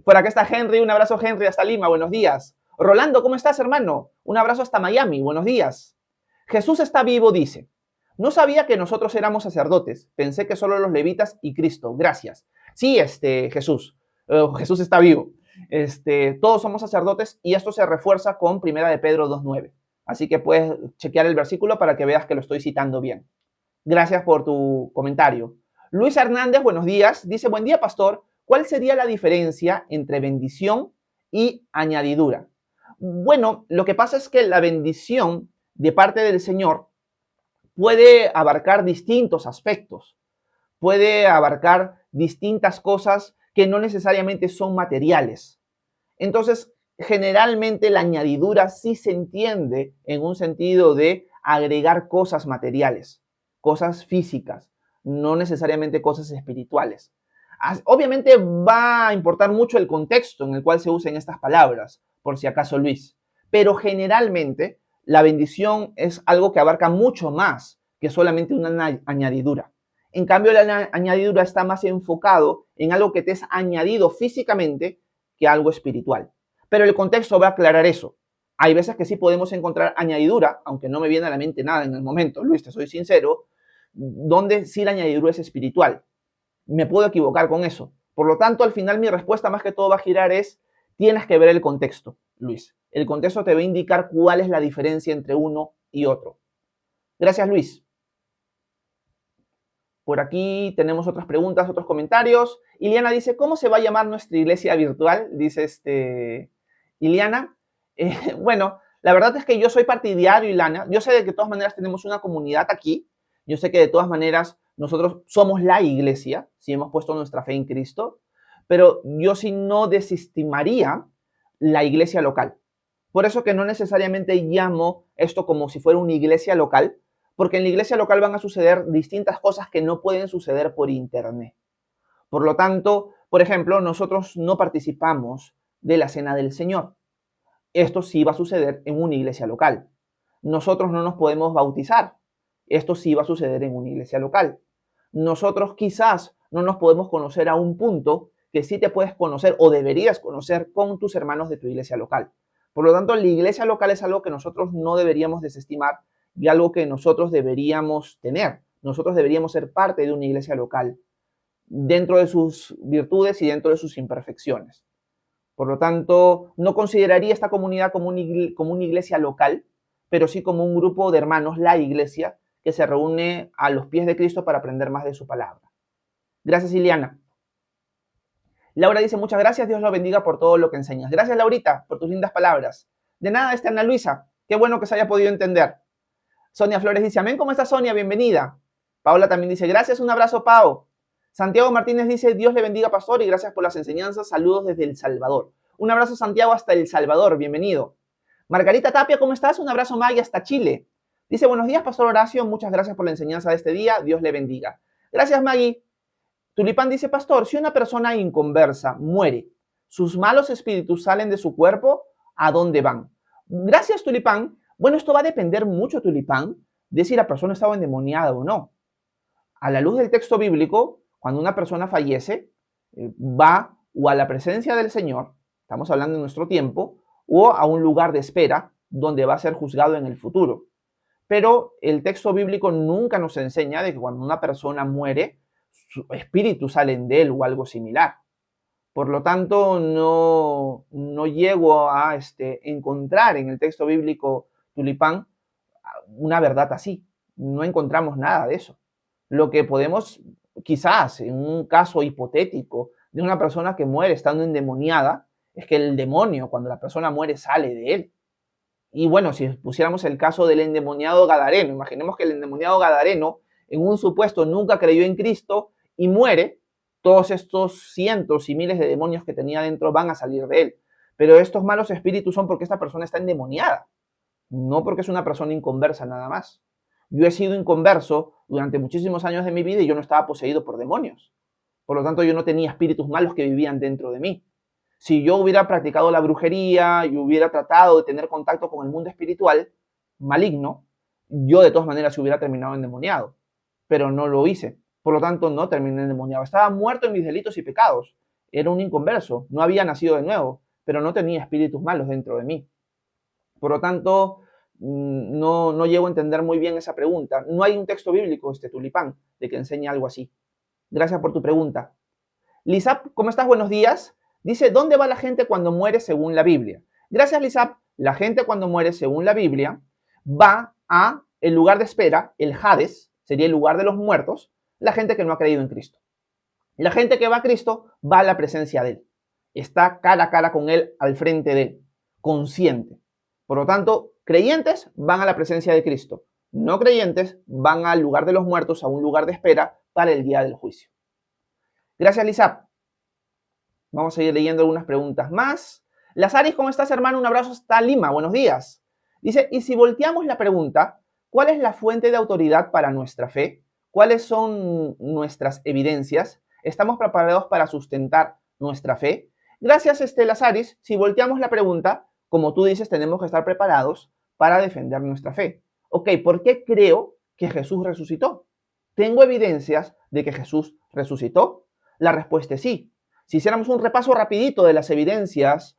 Speaker 1: Por acá está Henry, un abrazo, Henry, hasta Lima, buenos días. Rolando, ¿cómo estás, hermano? Un abrazo hasta Miami, buenos días. Jesús está vivo, dice. No sabía que nosotros éramos sacerdotes, pensé que solo los levitas y Cristo, gracias. Sí, Jesús, Jesús está vivo. Todos somos sacerdotes y esto se refuerza con 1 de Pedro 2:9. Así que puedes chequear el versículo para que veas que lo estoy citando bien. Gracias por tu comentario. Luis Hernández, buenos días. Dice, buen día, pastor. ¿Cuál sería la diferencia entre bendición y añadidura? Bueno, lo que pasa es que la bendición de parte del Señor puede abarcar distintos aspectos, puede abarcar distintas cosas que no necesariamente son materiales. Entonces, generalmente la añadidura sí se entiende en un sentido de agregar cosas materiales, cosas físicas, no necesariamente cosas espirituales. Obviamente va a importar mucho el contexto en el cual se usen estas palabras, por si acaso, Luis, pero generalmente la bendición es algo que abarca mucho más que solamente una añadidura. En cambio, la añadidura está más enfocado en algo que te es añadido físicamente que algo espiritual. Pero el contexto va a aclarar eso. Hay veces que sí podemos encontrar añadidura, aunque no me viene a la mente nada en el momento, Luis, te soy sincero, donde sí la añadidura es espiritual. Me puedo equivocar con eso. Por lo tanto, al final mi respuesta más que todo va a girar es, tienes que ver el contexto, Luis. El contexto te va a indicar cuál es la diferencia entre uno y otro. Gracias, Luis. Por aquí tenemos otras preguntas, otros comentarios. Iliana dice, ¿cómo se va a llamar nuestra iglesia virtual? Dice Iliana. Bueno, la verdad es que yo soy partidario, Iliana. Yo sé de que de todas maneras tenemos una comunidad aquí. Yo sé que de todas maneras nosotros somos la iglesia, si hemos puesto nuestra fe en Cristo. Pero yo sí no desestimaría la iglesia local. Por eso que no necesariamente llamo esto como si fuera una iglesia local, porque en la iglesia local van a suceder distintas cosas que no pueden suceder por internet. Por lo tanto, por ejemplo, nosotros no participamos de la cena del Señor. Esto sí va a suceder en una iglesia local. Nosotros no nos podemos bautizar. Esto sí va a suceder en una iglesia local. Nosotros quizás no nos podemos conocer a un punto que sí te puedes conocer o deberías conocer con tus hermanos de tu iglesia local. Por lo tanto, la iglesia local es algo que nosotros no deberíamos desestimar y algo que nosotros deberíamos tener. Nosotros deberíamos ser parte de una iglesia local dentro de sus virtudes y dentro de sus imperfecciones. Por lo tanto, no consideraría esta comunidad como una iglesia local, pero sí como un grupo de hermanos, la iglesia, que se reúne a los pies de Cristo para aprender más de su palabra. Gracias, Iliana. Laura dice, muchas gracias, Dios lo bendiga por todo lo que enseñas. Gracias, Laurita, por tus lindas palabras. De nada, Ana Luisa, qué bueno que se haya podido entender. Sonia Flores dice, amén, ¿cómo está Sonia? Bienvenida. Paola también dice, gracias, un abrazo, Pao. Santiago Martínez dice, Dios le bendiga, pastor, y gracias por las enseñanzas. Saludos desde El Salvador. Un abrazo, Santiago, hasta El Salvador. Bienvenido. Margarita Tapia, ¿cómo estás? Un abrazo, Maya, hasta Chile. Dice, buenos días, pastor Horacio. Muchas gracias por la enseñanza de este día. Dios le bendiga. Gracias, Maggie. Tulipán dice, pastor, si una persona inconversa muere, sus malos espíritus salen de su cuerpo, ¿a dónde van? Gracias, Tulipán. Bueno, esto va a depender mucho, Tulipán, de si la persona estaba endemoniada o no. A la luz del texto bíblico, cuando una persona fallece, va o a la presencia del Señor, estamos hablando de nuestro tiempo, o a un lugar de espera donde va a ser juzgado en el futuro. Pero el texto bíblico nunca nos enseña de que cuando una persona muere, su espíritu salen de él o algo similar. Por lo tanto, no llego a encontrar en el texto bíblico Tulipán una verdad así. No encontramos nada de eso. Lo que podemos, quizás, en un caso hipotético de una persona que muere estando endemoniada, es que el demonio, cuando la persona muere, sale de él. Y bueno, si pusiéramos el caso del endemoniado gadareno, imaginemos que el endemoniado gadareno, en un supuesto, nunca creyó en Cristo y muere, todos estos cientos y miles de demonios que tenía dentro van a salir de él. Pero estos malos espíritus son porque esta persona está endemoniada, no porque es una persona inconversa nada más. Yo he sido inconverso durante muchísimos años de mi vida y yo no estaba poseído por demonios. Por lo tanto, yo no tenía espíritus malos que vivían dentro de mí. Si yo hubiera practicado la brujería y hubiera tratado de tener contacto con el mundo espiritual maligno, yo de todas maneras hubiera terminado endemoniado, pero no lo hice. Por lo tanto, no terminé endemoniado. Estaba muerto en mis delitos y pecados. Era un inconverso, no había nacido de nuevo, pero no tenía espíritus malos dentro de mí. Por lo tanto, no llego a entender muy bien esa pregunta. No hay un texto bíblico, tulipán, de que enseñe algo así. Gracias por tu pregunta. Lisap, ¿cómo estás? Buenos días. Dice, ¿dónde va la gente cuando muere según la Biblia? Gracias, Lisap. La gente cuando muere según la Biblia va a el lugar de espera, el Hades, sería el lugar de los muertos, la gente que no ha creído en Cristo. La gente que va a Cristo va a la presencia de Él. Está cara a cara con Él, al frente de Él, consciente. Por lo tanto, creyentes van a la presencia de Cristo. No creyentes van al lugar de los muertos, a un lugar de espera para el día del juicio. Gracias, Lisap. Vamos a seguir leyendo algunas preguntas más. Lazaris, ¿cómo estás, hermano? Un abrazo hasta Lima. Buenos días. Dice, y si volteamos la pregunta, ¿cuál es la fuente de autoridad para nuestra fe? ¿Cuáles son nuestras evidencias? ¿Estamos preparados para sustentar nuestra fe? Gracias, Lazaris. Si volteamos la pregunta, como tú dices, tenemos que estar preparados para defender nuestra fe. Ok, ¿por qué creo que Jesús resucitó? ¿Tengo evidencias de que Jesús resucitó? La respuesta es sí. Si hiciéramos un repaso rapidito de las evidencias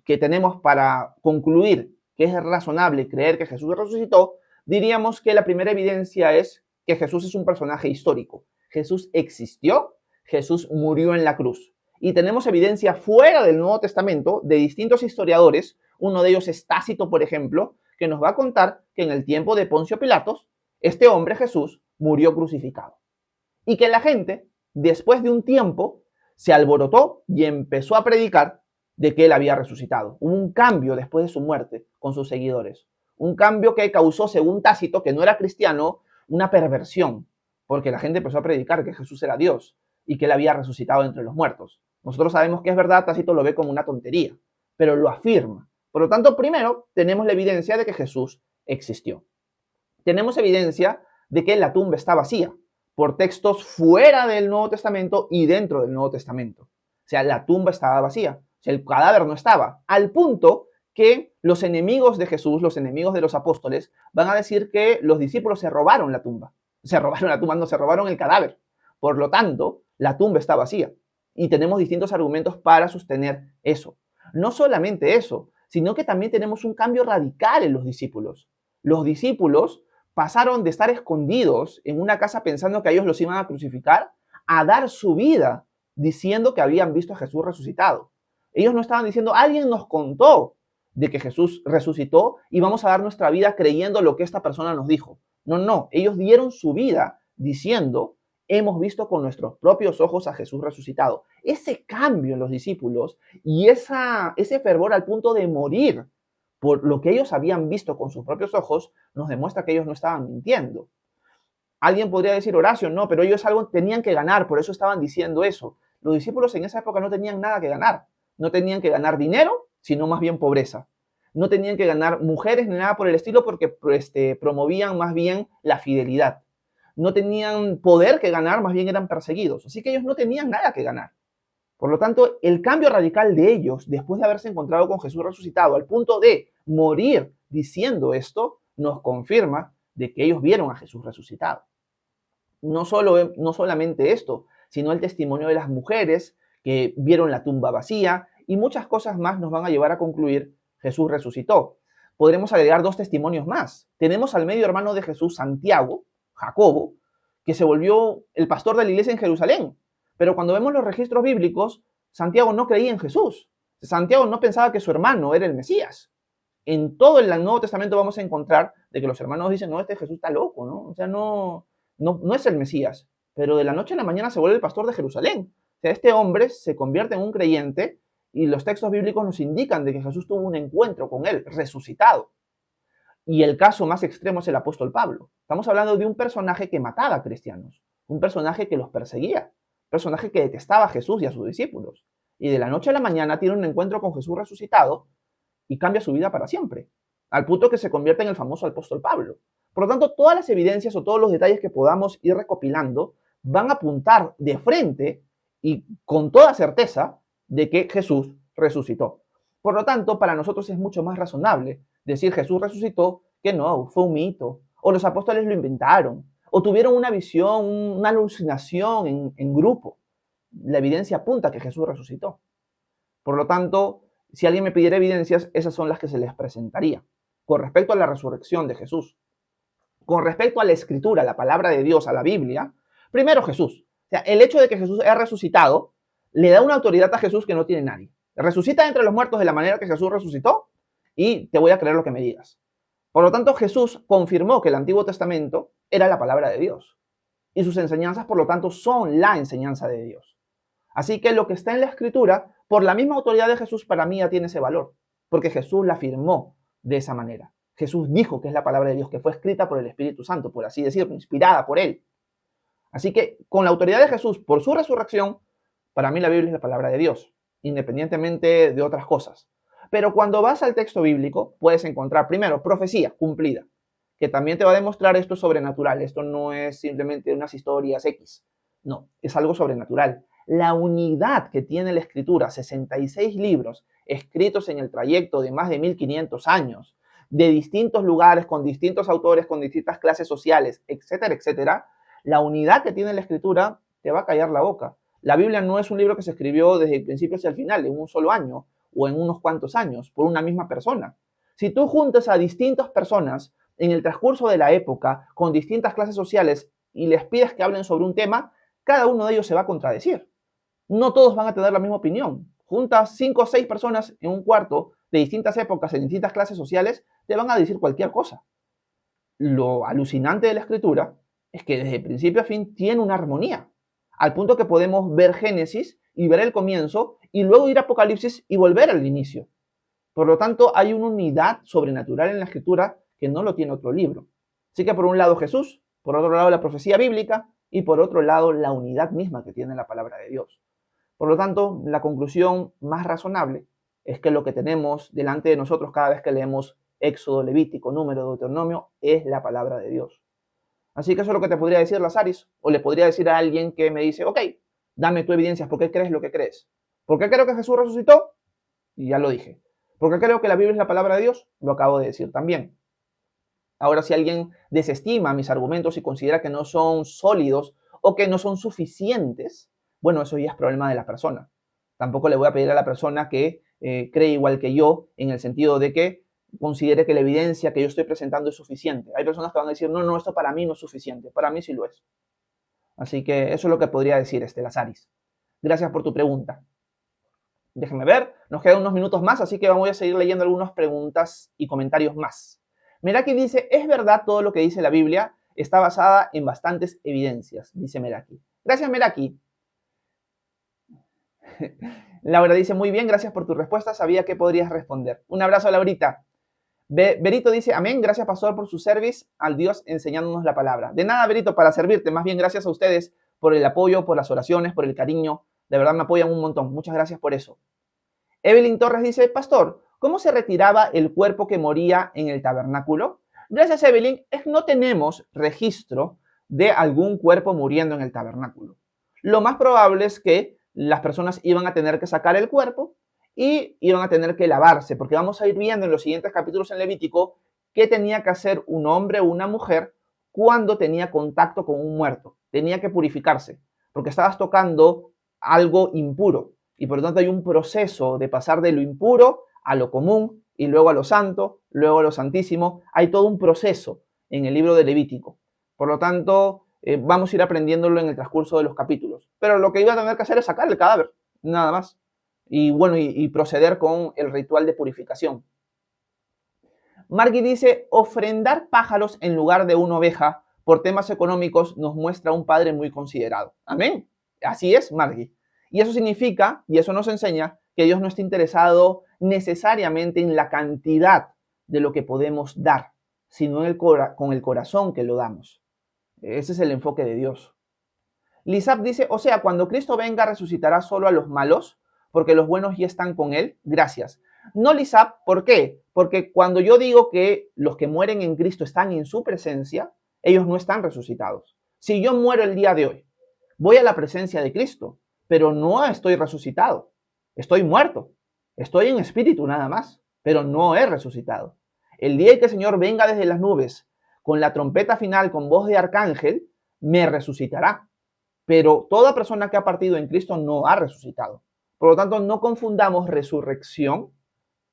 Speaker 1: que tenemos para concluir que es razonable creer que Jesús resucitó, diríamos que la primera evidencia es que Jesús es un personaje histórico. Jesús existió, Jesús murió en la cruz. Y tenemos evidencia fuera del Nuevo Testamento de distintos historiadores, uno de ellos es Tácito, por ejemplo, que nos va a contar que en el tiempo de Poncio Pilatos, este hombre, Jesús, murió crucificado. Y que la gente, después de un tiempo, se alborotó y empezó a predicar de que él había resucitado. Hubo un cambio después de su muerte con sus seguidores. Un cambio que causó, según Tácito, que no era cristiano, una perversión, porque la gente empezó a predicar que Jesús era Dios y que él había resucitado entre los muertos. Nosotros sabemos que es verdad, Tácito lo ve como una tontería, pero lo afirma. Por lo tanto, primero tenemos la evidencia de que Jesús existió. Tenemos evidencia de que la tumba está vacía, por textos fuera del Nuevo Testamento y dentro del Nuevo Testamento. O sea, la tumba estaba vacía, o sea, el cadáver no estaba, al punto que los enemigos de Jesús, los enemigos de los apóstoles, van a decir que los discípulos se robaron la tumba. Se robaron la tumba, no, se robaron el cadáver. Por lo tanto, la tumba está vacía. Y tenemos distintos argumentos para sostener eso. No solamente eso, sino que también tenemos un cambio radical en los discípulos. Los discípulos pasaron de estar escondidos en una casa pensando que a ellos los iban a crucificar, a dar su vida diciendo que habían visto a Jesús resucitado. Ellos no estaban diciendo, alguien nos contó de que Jesús resucitó y vamos a dar nuestra vida creyendo lo que esta persona nos dijo. No, ellos dieron su vida diciendo, hemos visto con nuestros propios ojos a Jesús resucitado. Ese cambio en los discípulos y ese fervor al punto de morir por lo que ellos habían visto con sus propios ojos, nos demuestra que ellos no estaban mintiendo. Alguien podría decir, Horacio, no, pero ellos algo tenían que ganar, por eso estaban diciendo eso. Los discípulos en esa época no tenían nada que ganar. No tenían que ganar dinero, sino más bien pobreza. No tenían que ganar mujeres ni nada por el estilo porque promovían más bien la fidelidad. No tenían poder que ganar, más bien eran perseguidos. Así que ellos no tenían nada que ganar. Por lo tanto, el cambio radical de ellos, después de haberse encontrado con Jesús resucitado, al punto de morir diciendo esto, nos confirma de que ellos vieron a Jesús resucitado. No solamente esto, sino el testimonio de las mujeres que vieron la tumba vacía y muchas cosas más nos van a llevar a concluir Jesús resucitó. Podremos agregar dos testimonios más. Tenemos al medio hermano de Jesús, Santiago, Jacobo, que se volvió el pastor de la iglesia en Jerusalén. Pero cuando vemos los registros bíblicos, Santiago no creía en Jesús. Santiago no pensaba que su hermano era el Mesías. En todo el Nuevo Testamento vamos a encontrar de que los hermanos dicen, no, este Jesús está loco, ¿no? O sea, no es el Mesías. Pero de la noche a la mañana se vuelve el pastor de Jerusalén. O sea, este hombre se convierte en un creyente y los textos bíblicos nos indican de que Jesús tuvo un encuentro con él, resucitado. Y el caso más extremo es el apóstol Pablo. Estamos hablando de un personaje que mataba a cristianos. un personaje que los perseguía, un personaje que detestaba a Jesús y a sus discípulos. Y de la noche a la mañana tiene un encuentro con Jesús resucitado y cambia su vida para siempre, al punto que se convierte en el famoso apóstol Pablo. Por lo tanto, todas las evidencias o todos los detalles que podamos ir recopilando van a apuntar de frente y con toda certeza de que Jesús resucitó. Por lo tanto, para nosotros es mucho más razonable decir Jesús resucitó que no, fue un mito, o los apóstoles lo inventaron, o tuvieron una visión, una alucinación en grupo. La evidencia apunta a que Jesús resucitó. Por lo tanto, si alguien me pidiera evidencias, esas son las que se les presentaría. Con respecto a la resurrección de Jesús, con respecto a la escritura, a la palabra de Dios, a la Biblia, primero Jesús. O sea, el hecho de que Jesús haya resucitado le da una autoridad a Jesús que no tiene nadie. Resucita entre los muertos de la manera que Jesús resucitó y te voy a creer lo que me digas. Por lo tanto, Jesús confirmó que el Antiguo Testamento era la palabra de Dios y sus enseñanzas, por lo tanto, son la enseñanza de Dios. Así que lo que está en la Escritura, por la misma autoridad de Jesús, para mí ya tiene ese valor, porque Jesús la afirmó de esa manera. Jesús dijo que es la palabra de Dios, que fue escrita por el Espíritu Santo, por así decirlo, inspirada por Él. Así que con la autoridad de Jesús, por su resurrección, para mí la Biblia es la palabra de Dios, independientemente de otras cosas. Pero cuando vas al texto bíblico, puedes encontrar primero profecía cumplida, que también te va a demostrar esto es sobrenatural. Esto no es simplemente unas historias X. No, es algo sobrenatural. La unidad que tiene la escritura, 66 libros escritos en el trayecto de más de 1500 años, de distintos lugares, con distintos autores, con distintas clases sociales, etcétera, etcétera, la unidad que tiene la escritura te va a callar la boca. La Biblia no es un libro que se escribió desde el principio hacia el final, en un solo año o en unos cuantos años, por una misma persona. Si tú juntas a distintas personas en el transcurso de la época, con distintas clases sociales, y les pides que hablen sobre un tema, cada uno de ellos se va a contradecir. No todos van a tener la misma opinión. Juntas 5 o 6 personas en un cuarto de distintas épocas, en distintas clases sociales, te van a decir cualquier cosa. Lo alucinante de la escritura es que desde principio a fin tiene una armonía, al punto que podemos ver Génesis y ver el comienzo y luego ir a Apocalipsis y volver al inicio. Por lo tanto, hay una unidad sobrenatural en la escritura que no lo tiene otro libro. Así que por un lado Jesús, por otro lado la profecía bíblica y por otro lado la unidad misma que tiene la palabra de Dios. Por lo tanto, la conclusión más razonable es que lo que tenemos delante de nosotros cada vez que leemos Éxodo, Levítico, Número, Deuteronomio es la palabra de Dios. Así que eso es lo que te podría decir Lazaris, o le podría decir a alguien que me dice, ok, dame tu evidencias, ¿por qué crees lo que crees? ¿Por qué creo que Jesús resucitó? Y ya lo dije. ¿Por qué creo que la Biblia es la palabra de Dios? Lo acabo de decir también. Ahora, si alguien desestima mis argumentos y considera que no son sólidos o que no son suficientes, bueno, eso ya es problema de la persona. Tampoco le voy a pedir a la persona que cree igual que yo en el sentido de que considere que la evidencia que yo estoy presentando es suficiente. Hay personas que van a decir, no, no, esto para mí no es suficiente. Para mí sí lo es. Así que eso es lo que podría decir Lazaris. Gracias por tu pregunta. Déjenme ver, nos quedan unos minutos más, así que vamos a seguir leyendo algunas preguntas y comentarios más. Meraki dice, ¿es verdad todo lo que dice la Biblia? Está basada en bastantes evidencias, dice Meraki. Gracias, Meraki. Laura dice, muy bien, gracias por tu respuesta, sabía que podrías responder. Un abrazo, Laurita. Berito dice, amén, gracias, pastor, por su service al Dios enseñándonos la palabra. De nada, Berito, para servirte, más bien gracias a ustedes por el apoyo, por las oraciones, por el cariño. De verdad me apoyan un montón. Muchas gracias por eso. Evelyn Torres dice, pastor, ¿cómo se retiraba el cuerpo que moría en el tabernáculo? Gracias, Evelyn. No tenemos registro de algún cuerpo muriendo en el tabernáculo. Lo más probable es que las personas iban a tener que sacar el cuerpo y iban a tener que lavarse, porque vamos a ir viendo en los siguientes capítulos en Levítico qué tenía que hacer un hombre o una mujer cuando tenía contacto con un muerto. Tenía que purificarse, porque estabas tocando algo impuro. Y por lo tanto hay un proceso de pasar de lo impuro a lo común y luego a lo santo, luego a lo santísimo. Hay todo un proceso en el libro de Levítico. Por lo tanto, vamos a ir aprendiéndolo en el transcurso de los capítulos. Pero lo que iba a tener que hacer es sacar el cadáver, nada más. Y bueno, y proceder con el ritual de purificación. Margui dice, ofrendar pájaros en lugar de una oveja por temas económicos nos muestra a un padre muy considerado. Amén. Así es, Margui. Y eso significa, y eso nos enseña, que Dios no está interesado necesariamente en la cantidad de lo que podemos dar, sino con el corazón que lo damos. Ese es el enfoque de Dios. Lizap dice, o sea, cuando Cristo venga resucitará solo a los malos, porque los buenos ya están con él. Gracias. No, Lizap, ¿por qué? Porque cuando yo digo que los que mueren en Cristo están en su presencia, ellos no están resucitados. Si yo muero el día de hoy, voy a la presencia de Cristo, pero no estoy resucitado. Estoy muerto. Estoy en espíritu nada más, pero no he resucitado. El día en que el Señor venga desde las nubes, con la trompeta final, con voz de arcángel, me resucitará. Pero toda persona que ha partido en Cristo no ha resucitado. Por lo tanto, no confundamos resurrección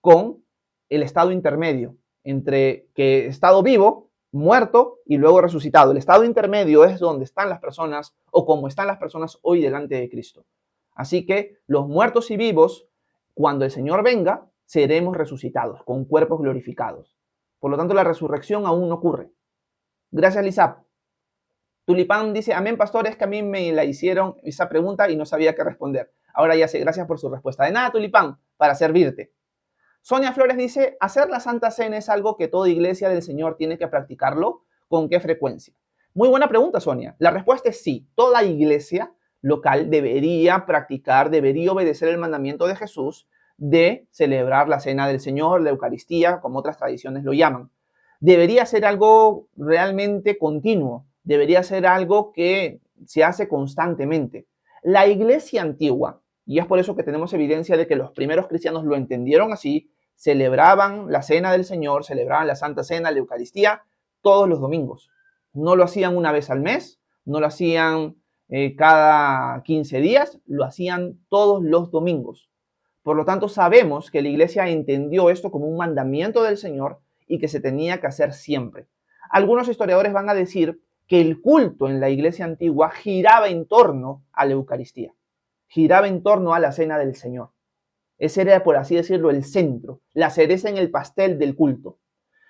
Speaker 1: con el estado intermedio, entre que he estado vivo, muerto y luego resucitado. El estado intermedio es donde están las personas o como están las personas hoy delante de Cristo. Así que los muertos y vivos, cuando el Señor venga, seremos resucitados con cuerpos glorificados. Por lo tanto, la resurrección aún no ocurre. Gracias, Lizap. Tulipán dice, amén, pastor, es que a mí me la hicieron esa pregunta y no sabía qué responder. Ahora ya sé, gracias por su respuesta. De nada, Tulipán, para servirte. Sonia Flores dice, hacer la Santa Cena es algo que toda iglesia del Señor tiene que practicarlo. ¿Con qué frecuencia? Muy buena pregunta, Sonia. La respuesta es sí. Toda iglesia local debería practicar, debería obedecer el mandamiento de Jesús de celebrar la Cena del Señor, la Eucaristía, como otras tradiciones lo llaman. Debería ser algo realmente continuo. Debería ser algo que se hace constantemente. La iglesia antigua, y es por eso que tenemos evidencia de que los primeros cristianos lo entendieron así, celebraban la cena del Señor, celebraban la Santa Cena, la Eucaristía, todos los domingos. No lo hacían una vez al mes, no lo hacían cada 15 días, lo hacían todos los domingos. Por lo tanto, sabemos que la iglesia entendió esto como un mandamiento del Señor y que se tenía que hacer siempre. Algunos historiadores van a decir que el culto en la iglesia antigua giraba en torno a la Eucaristía, giraba en torno a la cena del Señor. Ese era, por así decirlo, el centro, la cereza en el pastel del culto.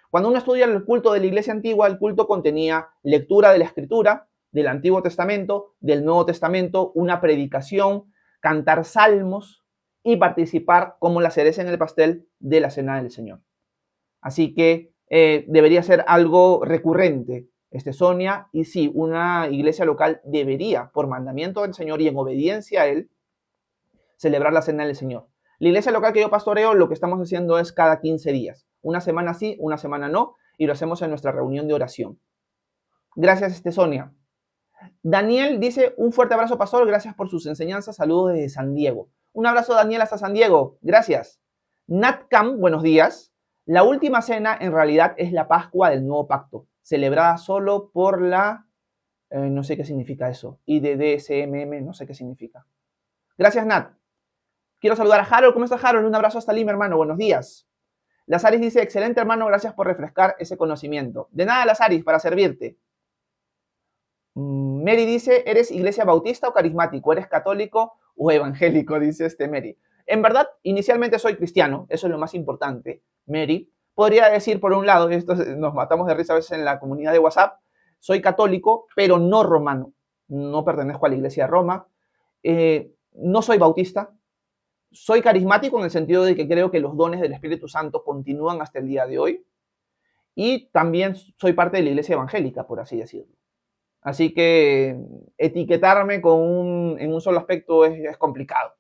Speaker 1: Cuando uno estudia el culto de la iglesia antigua, el culto contenía lectura de la Escritura, del Antiguo Testamento, del Nuevo Testamento, una predicación, cantar salmos y participar como la cereza en el pastel de la cena del Señor. Así que debería ser algo recurrente, Sonia, y sí, una iglesia local debería, por mandamiento del Señor y en obediencia a Él, celebrar la cena del Señor. La iglesia local que yo pastoreo, lo que estamos haciendo es cada 15 días. Una semana sí, una semana no, y lo hacemos en nuestra reunión de oración. Gracias, Sonia. Daniel dice, un fuerte abrazo, pastor, gracias por sus enseñanzas, saludos desde San Diego. Un abrazo, Daniel, hasta San Diego, gracias. Natcam, buenos días. La última cena en realidad es la Pascua del Nuevo Pacto, celebrada solo por la, no sé qué significa eso, IDDSMM, no sé qué significa. Gracias, Nat. Quiero saludar a Harold. ¿Cómo estás, Harold? Un abrazo hasta Lima, hermano. Buenos días. Lazaris dice, excelente, hermano. Gracias por refrescar ese conocimiento. De nada, Lazaris, para servirte. Mary dice, ¿eres iglesia bautista o carismático? ¿Eres católico o evangélico? Dice Mary. En verdad, inicialmente soy cristiano. Eso es lo más importante, Mary. Podría decir, por un lado, esto nos matamos de risa a veces en la comunidad de WhatsApp, soy católico, pero no romano. No pertenezco a la iglesia de Roma. No soy bautista. Soy carismático en el sentido de que creo que los dones del Espíritu Santo continúan hasta el día de hoy. Y también soy parte de la iglesia evangélica, por así decirlo. Así que etiquetarme en un solo aspecto es complicado.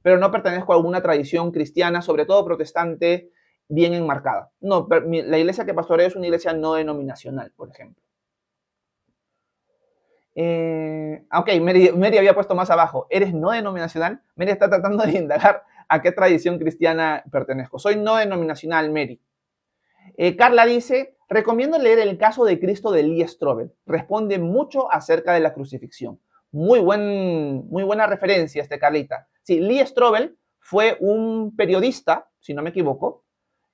Speaker 1: Pero no pertenezco a alguna tradición cristiana, sobre todo protestante, bien enmarcada. No, la iglesia que pastoreo es una iglesia no denominacional, por ejemplo. Ok, Mary había puesto más abajo. ¿Eres no denominacional? Mary está tratando de indagar a qué tradición cristiana pertenezco. Soy no denominacional, Mary. Carla dice, recomiendo leer el caso de Cristo de Lee Strobel. Responde mucho acerca de la crucifixión. Muy buena referencia, Carlita. Sí, Lee Strobel fue un periodista, si no me equivoco,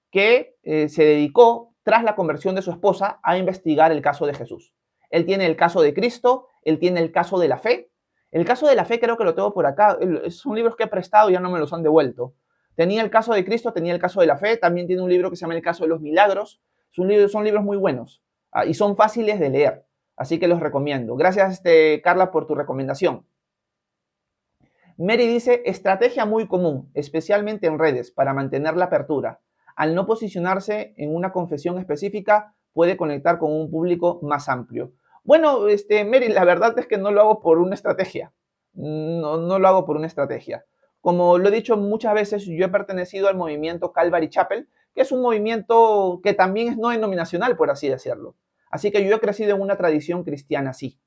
Speaker 1: que se dedicó, tras la conversión de su esposa, a investigar el caso de Jesús. Él tiene el caso de Cristo, él tiene el caso de la fe. El caso de la fe creo que lo tengo por acá. Son libros que he prestado y ya no me los han devuelto. Tenía el caso de Cristo, tenía el caso de la fe. También tiene un libro que se llama El caso de los milagros. Son libros muy buenos y son fáciles de leer. Así que los recomiendo. Gracias, Carla, por tu recomendación. Mary dice, estrategia muy común, especialmente en redes, para mantener la apertura. Al no posicionarse en una confesión específica, puede conectar con un público más amplio. Bueno, Mary, la verdad es que no lo hago por una estrategia. No lo hago por una estrategia. Como lo he dicho muchas veces, yo he pertenecido al movimiento Calvary Chapel, que es un movimiento que también es no denominacional, por así decirlo. Así que yo he crecido en una tradición cristiana así.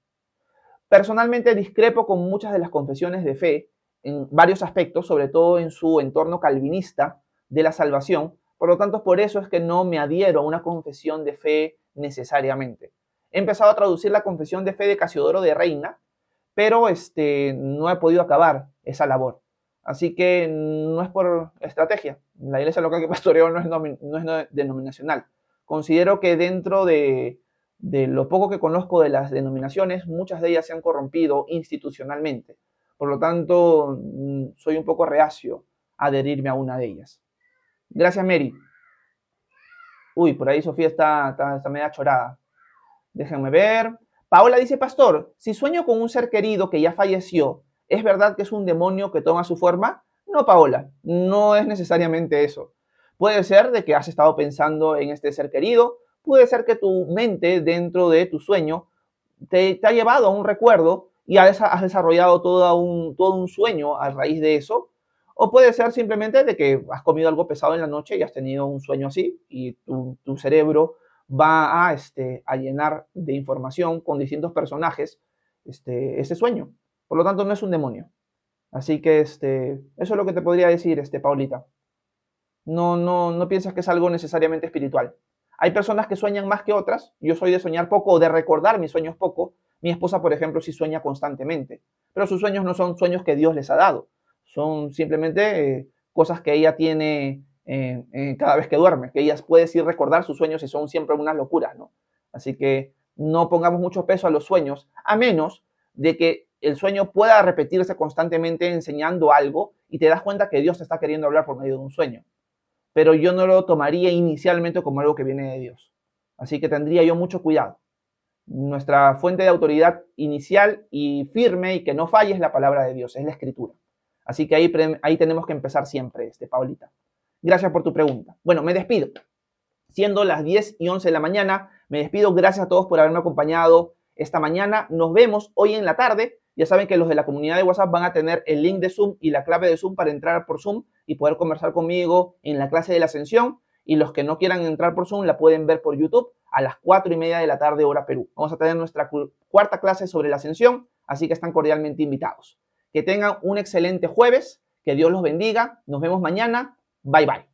Speaker 1: Personalmente discrepo con muchas de las confesiones de fe en varios aspectos, sobre todo en su entorno calvinista de la salvación. Por lo tanto, por eso es que no me adhiero a una confesión de fe necesariamente. He empezado a traducir la confesión de fe de Casiodoro de Reina, pero no he podido acabar esa labor. Así que no es por estrategia. La iglesia local que pastoreo no es denominacional. Considero que dentro de lo poco que conozco de las denominaciones, muchas de ellas se han corrompido institucionalmente. Por lo tanto, soy un poco reacio a adherirme a una de ellas. Gracias, Mary. Uy, por ahí Sofía está media chorada. Déjenme ver. Paola dice, pastor, si sueño con un ser querido que ya falleció, ¿es verdad que es un demonio que toma su forma? No, Paola, no es necesariamente eso. Puede ser de que has estado pensando en este ser querido, puede ser que tu mente dentro de tu sueño te ha llevado a un recuerdo y has desarrollado todo un sueño a raíz de eso. O puede ser simplemente de que has comido algo pesado en la noche y has tenido un sueño así y tu cerebro va a llenar de información con distintos personajes ese sueño. Por lo tanto, no es un demonio. Así que eso es lo que te podría decir, Paulita. No piensas que es algo necesariamente espiritual. Hay personas que sueñan más que otras. Yo soy de soñar poco o de recordar mis sueños poco. Mi esposa, por ejemplo, sí sueña constantemente. Pero sus sueños no son sueños que Dios les ha dado. Son simplemente cosas que ella tiene cada vez que duerme. Que ella puede sí recordar sus sueños y son siempre unas locuras, ¿no? Así que no pongamos mucho peso a los sueños, a menos de que el sueño pueda repetirse constantemente enseñando algo y te das cuenta que Dios te está queriendo hablar por medio de un sueño. Pero yo no lo tomaría inicialmente como algo que viene de Dios. Así que tendría yo mucho cuidado. Nuestra fuente de autoridad inicial y firme y que no falle es la palabra de Dios, es la escritura. Así que ahí tenemos que empezar siempre, Paulita. Gracias por tu pregunta. Bueno, me despido. Siendo las 10:11 de la mañana, me despido. Gracias a todos por haberme acompañado esta mañana. Nos vemos hoy en la tarde. Ya saben que los de la comunidad de WhatsApp van a tener el link de Zoom y la clave de Zoom para entrar por Zoom y poder conversar conmigo en la clase de la Ascensión. Y los que no quieran entrar por Zoom la pueden ver por YouTube a las 4:30 de la tarde, hora Perú. Vamos a tener nuestra cuarta clase sobre la Ascensión, así que están cordialmente invitados. Que tengan un excelente jueves, que Dios los bendiga. Nos vemos mañana. Bye, bye.